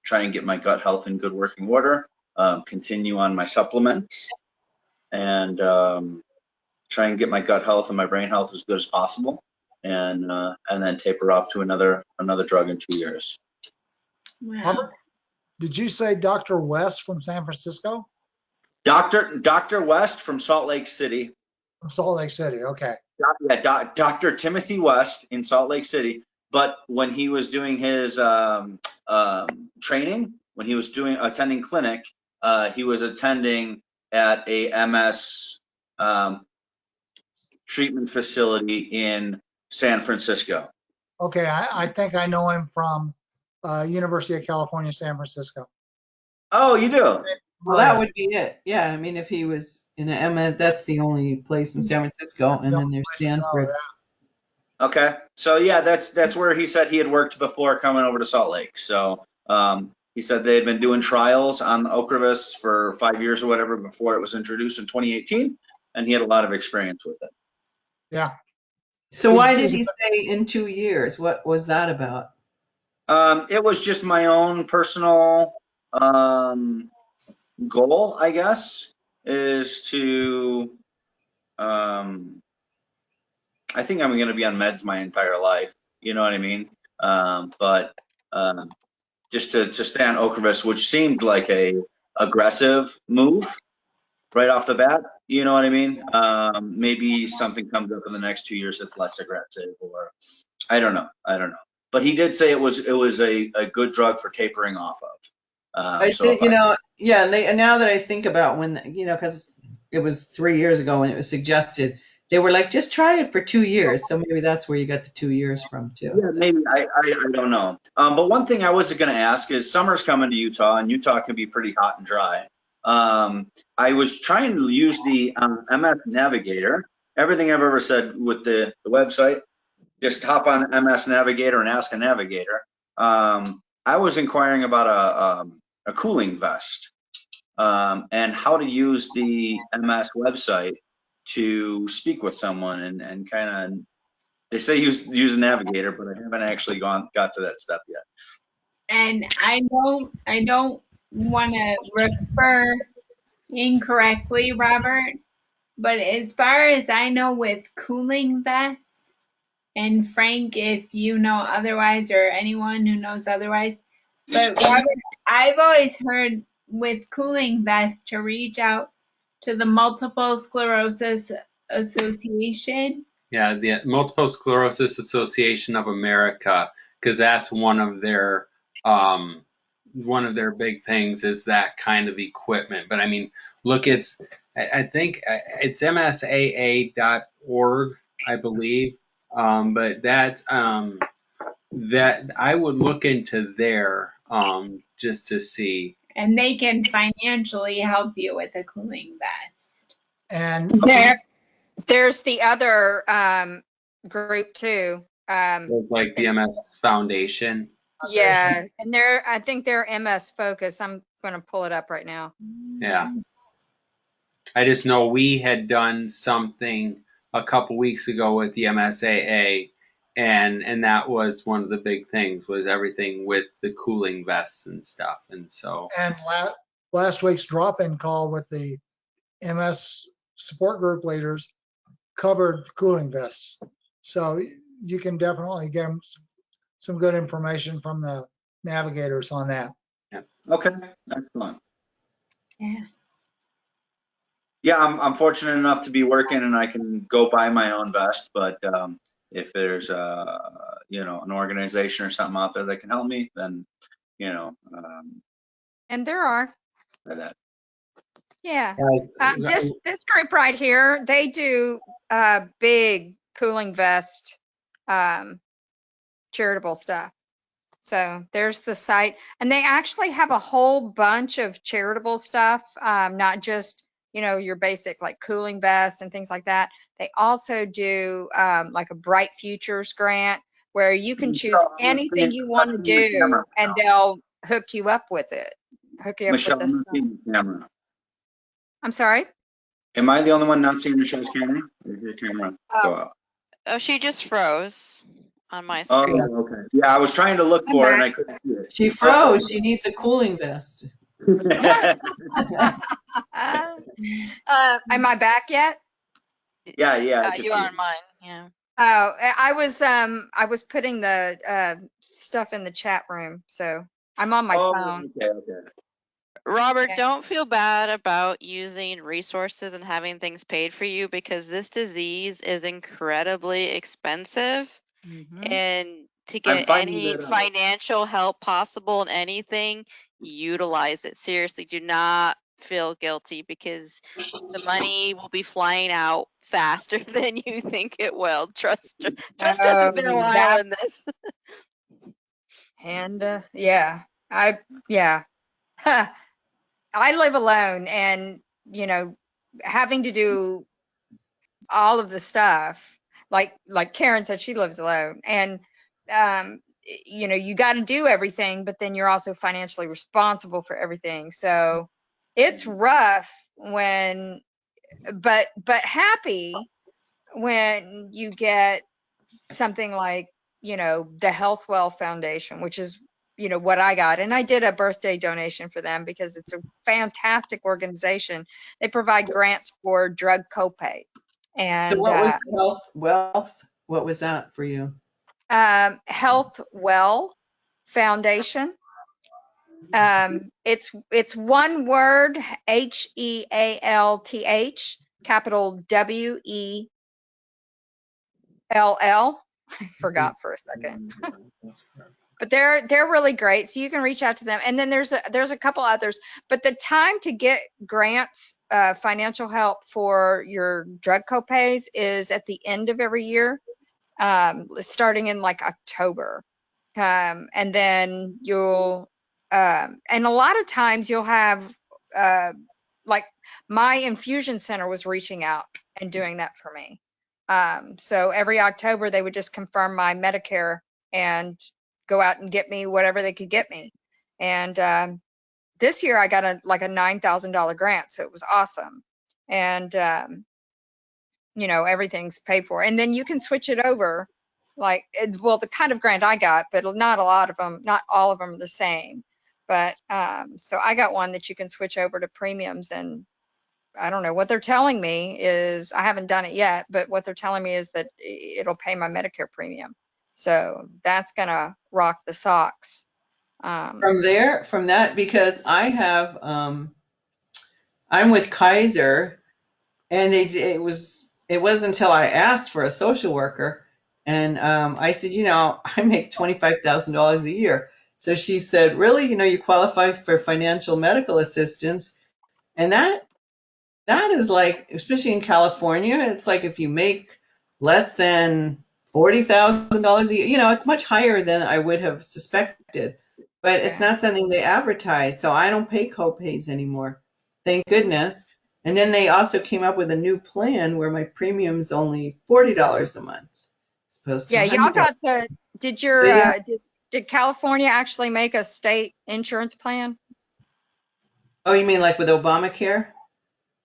Try and get my gut health in good working order. Continue on my supplements, and try and get my gut health and my brain health as good as possible, and then taper off to another drug in 2 years. Wow. Did you say Dr. West from San Francisco? Dr. West from Salt Lake City. From Salt Lake City, okay. Yeah, Dr. Timothy West in Salt Lake City. But when he was doing his training, when he was attending clinic, he was attending at a MS treatment facility in San Francisco. Okay, I think I know him from University of California, San Francisco. Oh, you do? Well, that would be it. Yeah, I mean, if he was in a MS, that's the only place in San Francisco, and then there's Stanford. Okay, so yeah, that's where he said he had worked before coming over to Salt Lake. So he said they had been doing trials on Ocrevus for 5 years or whatever before it was introduced in 2018, and he had a lot of experience with it. Yeah. So why did he say in 2 years? What was that about? It was just my own personal goal, I guess, is to, I think I'm going to be on meds my entire life. You know what I mean? But just to stay on Ocrevus, which seemed like a aggressive move right off the bat. You know what I mean? Maybe something comes up in the next 2 years that's less aggressive, or I don't know. But he did say it was a good drug for tapering off of. I think, yeah, and now that I think about when, because it was 3 years ago when it was suggested, they were like, just try it for 2 years. So maybe that's where you got the 2 years from too. Yeah, maybe. I don't know. But one thing I was going to ask is summer's coming to Utah, and Utah can be pretty hot and dry. I was trying to use the MS Navigator. Everything I've ever said with the website, just hop on MS Navigator and ask a navigator. I was inquiring about a cooling vest and how to use the MS website to speak with someone and kind of, they say use a navigator, but I haven't actually got to that step yet. And I don't want to refer incorrectly, Robert, but as far as I know with cooling vests, and Frank, if you know otherwise, or anyone who knows otherwise. But Robert, I've always heard with cooling vests to reach out to the Multiple Sclerosis Association. Yeah, the Multiple Sclerosis Association of America, because that's one of their big things is that kind of equipment. But I mean, look, I think it's msaa.org, I believe. But that I would look into there just to see. And they can financially help you with a cooling vest. And There's the other group too. Like the MS Foundation. Yeah, and I think they're MS focused. I'm going to pull it up right now. Yeah. I just know we had done something a couple weeks ago with the MSAA, and that was one of the big things, was everything with the cooling vests and stuff. And so, and last week's drop-in call with the MS support group leaders covered cooling vests. So you can definitely get them some good information from the navigators on that. yeah. Okay, excellent. Yeah. Yeah, I'm fortunate enough to be working and I can go buy my own vest, but if there's an organization or something out there that can help me, then And there are. try that. Yeah. This group right here, they do big cooling vest charitable stuff. So there's the site, and they actually have a whole bunch of charitable stuff, not just your basic like cooling vests and things like that. They also do like a Bright Futures grant where you can choose anything you want to do, and they'll hook you up with it. Hook you up Michelle, with I'm this. not seeing the camera. I'm sorry. Am I the only one not seeing Michelle's camera? Or did your camera go out? Oh, she just froze on my Oh, screen. okay. Yeah, I was trying to look for it and I couldn't see it. She froze. She needs a cooling vest. Am I back yet? Yeah. You are on mine. Yeah. Oh, I was putting the stuff in the chat room, so I'm on my phone. Okay. Robert, Okay. don't feel bad about using resources and having things paid for you, because this disease is incredibly expensive. And to get any financial help possible in anything, utilize it. Seriously, do not feel guilty, because the money will be flying out faster than you think it will. Trust us, we've been a while in this. And I live alone, and having to do all of the stuff, like Karen said, she lives alone, and you got to do everything, but then you're also financially responsible for everything. So it's rough but happy when you get something like the Health Well Foundation, which is what I got, and I did a birthday donation for them because it's a fantastic organization. They provide grants for drug copay. And So what was Health Wealth? What was that for you? Health Well Foundation. It's one word, HEALTH, capital WELL. I forgot for a second. But they're really great, so you can reach out to them. And then there's a couple others, but the time to get grants, financial help for your drug copays is at the end of every year, starting in like October. And then and a lot of times you'll have, like my infusion center was reaching out and doing that for me. So every October they would just confirm my Medicare and go out and get me whatever they could get me. And this year I got a $9,000 grant, so it was awesome. And everything's paid for, and then you can switch it over. The kind of grant I got, but not all of them are the same. But so I got one that you can switch over to premiums, and I don't know what they're telling me is, I haven't done it yet, but what they're telling me is that it'll pay my Medicare premium. So that's gonna rock the socks. From that, because I'm with Kaiser, and it wasn't until I asked for a social worker, and I said, I make $25,000 a year. So she said, really, you qualify for financial medical assistance, and that is like, especially in California, it's like if you make less than $40,000 a year, it's much higher than I would have suspected. But it's Yeah. not something they advertise, so I don't pay co-pays anymore. Thank goodness. And then they also came up with a new plan where my premium's only $40 a month, as opposed to Yeah, y'all 100. got the, did So your, yeah. did California actually make a state insurance plan? Oh, you mean like with Obamacare?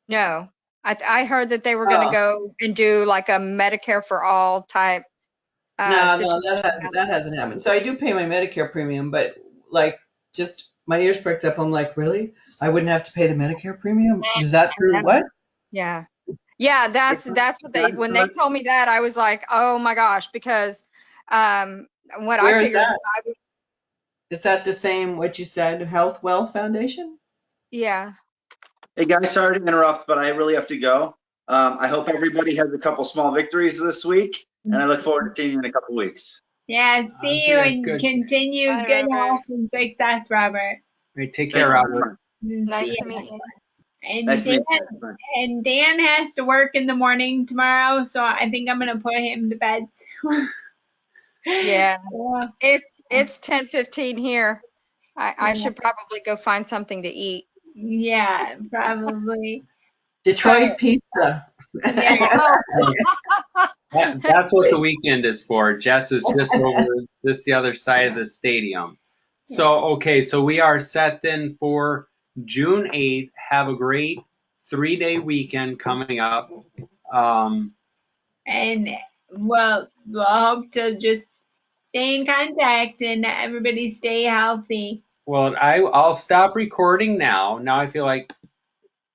No. I heard that they were gonna Oh, go and do like a Medicare for all type no, situation. that hasn't happened. So I do pay my Medicare premium, but like just my ears pricked up. I'm like, really? I wouldn't have to pay the Medicare premium? Is that I true? know. What? Yeah. Yeah, that's what they, when they told me that, I was like, oh my gosh, because what I Where is figured is that? Is that the same what you said, Health Well Foundation? yeah. Hey guys, sorry to interrupt, but I really have to go. I hope everybody has a couple small victories this week, and I look forward to seeing you in a couple weeks. Yeah, see you and Good. continue Bye, good Robert. health and success, Robert. All right, take Thank care, you very Robert. much. Nice See to ya. meet you. And Nice to Dan, meet you guys. and Dan has to work in the morning tomorrow, so I think I'm gonna put him to bed too. Yeah. Yeah, It's 10:15 here. I yeah, should probably go find something to eat. yeah, probably. All Detroit right. pizza. Yeah. Oh, That's what the weekend is for. Jets is just over just the other side of the stadium. So, okay, so we are set then for June 8th. Have a great 3-day weekend coming up. And we'll hope to just stay in contact and everybody stay healthy. Well, I'll stop recording now. Now I feel like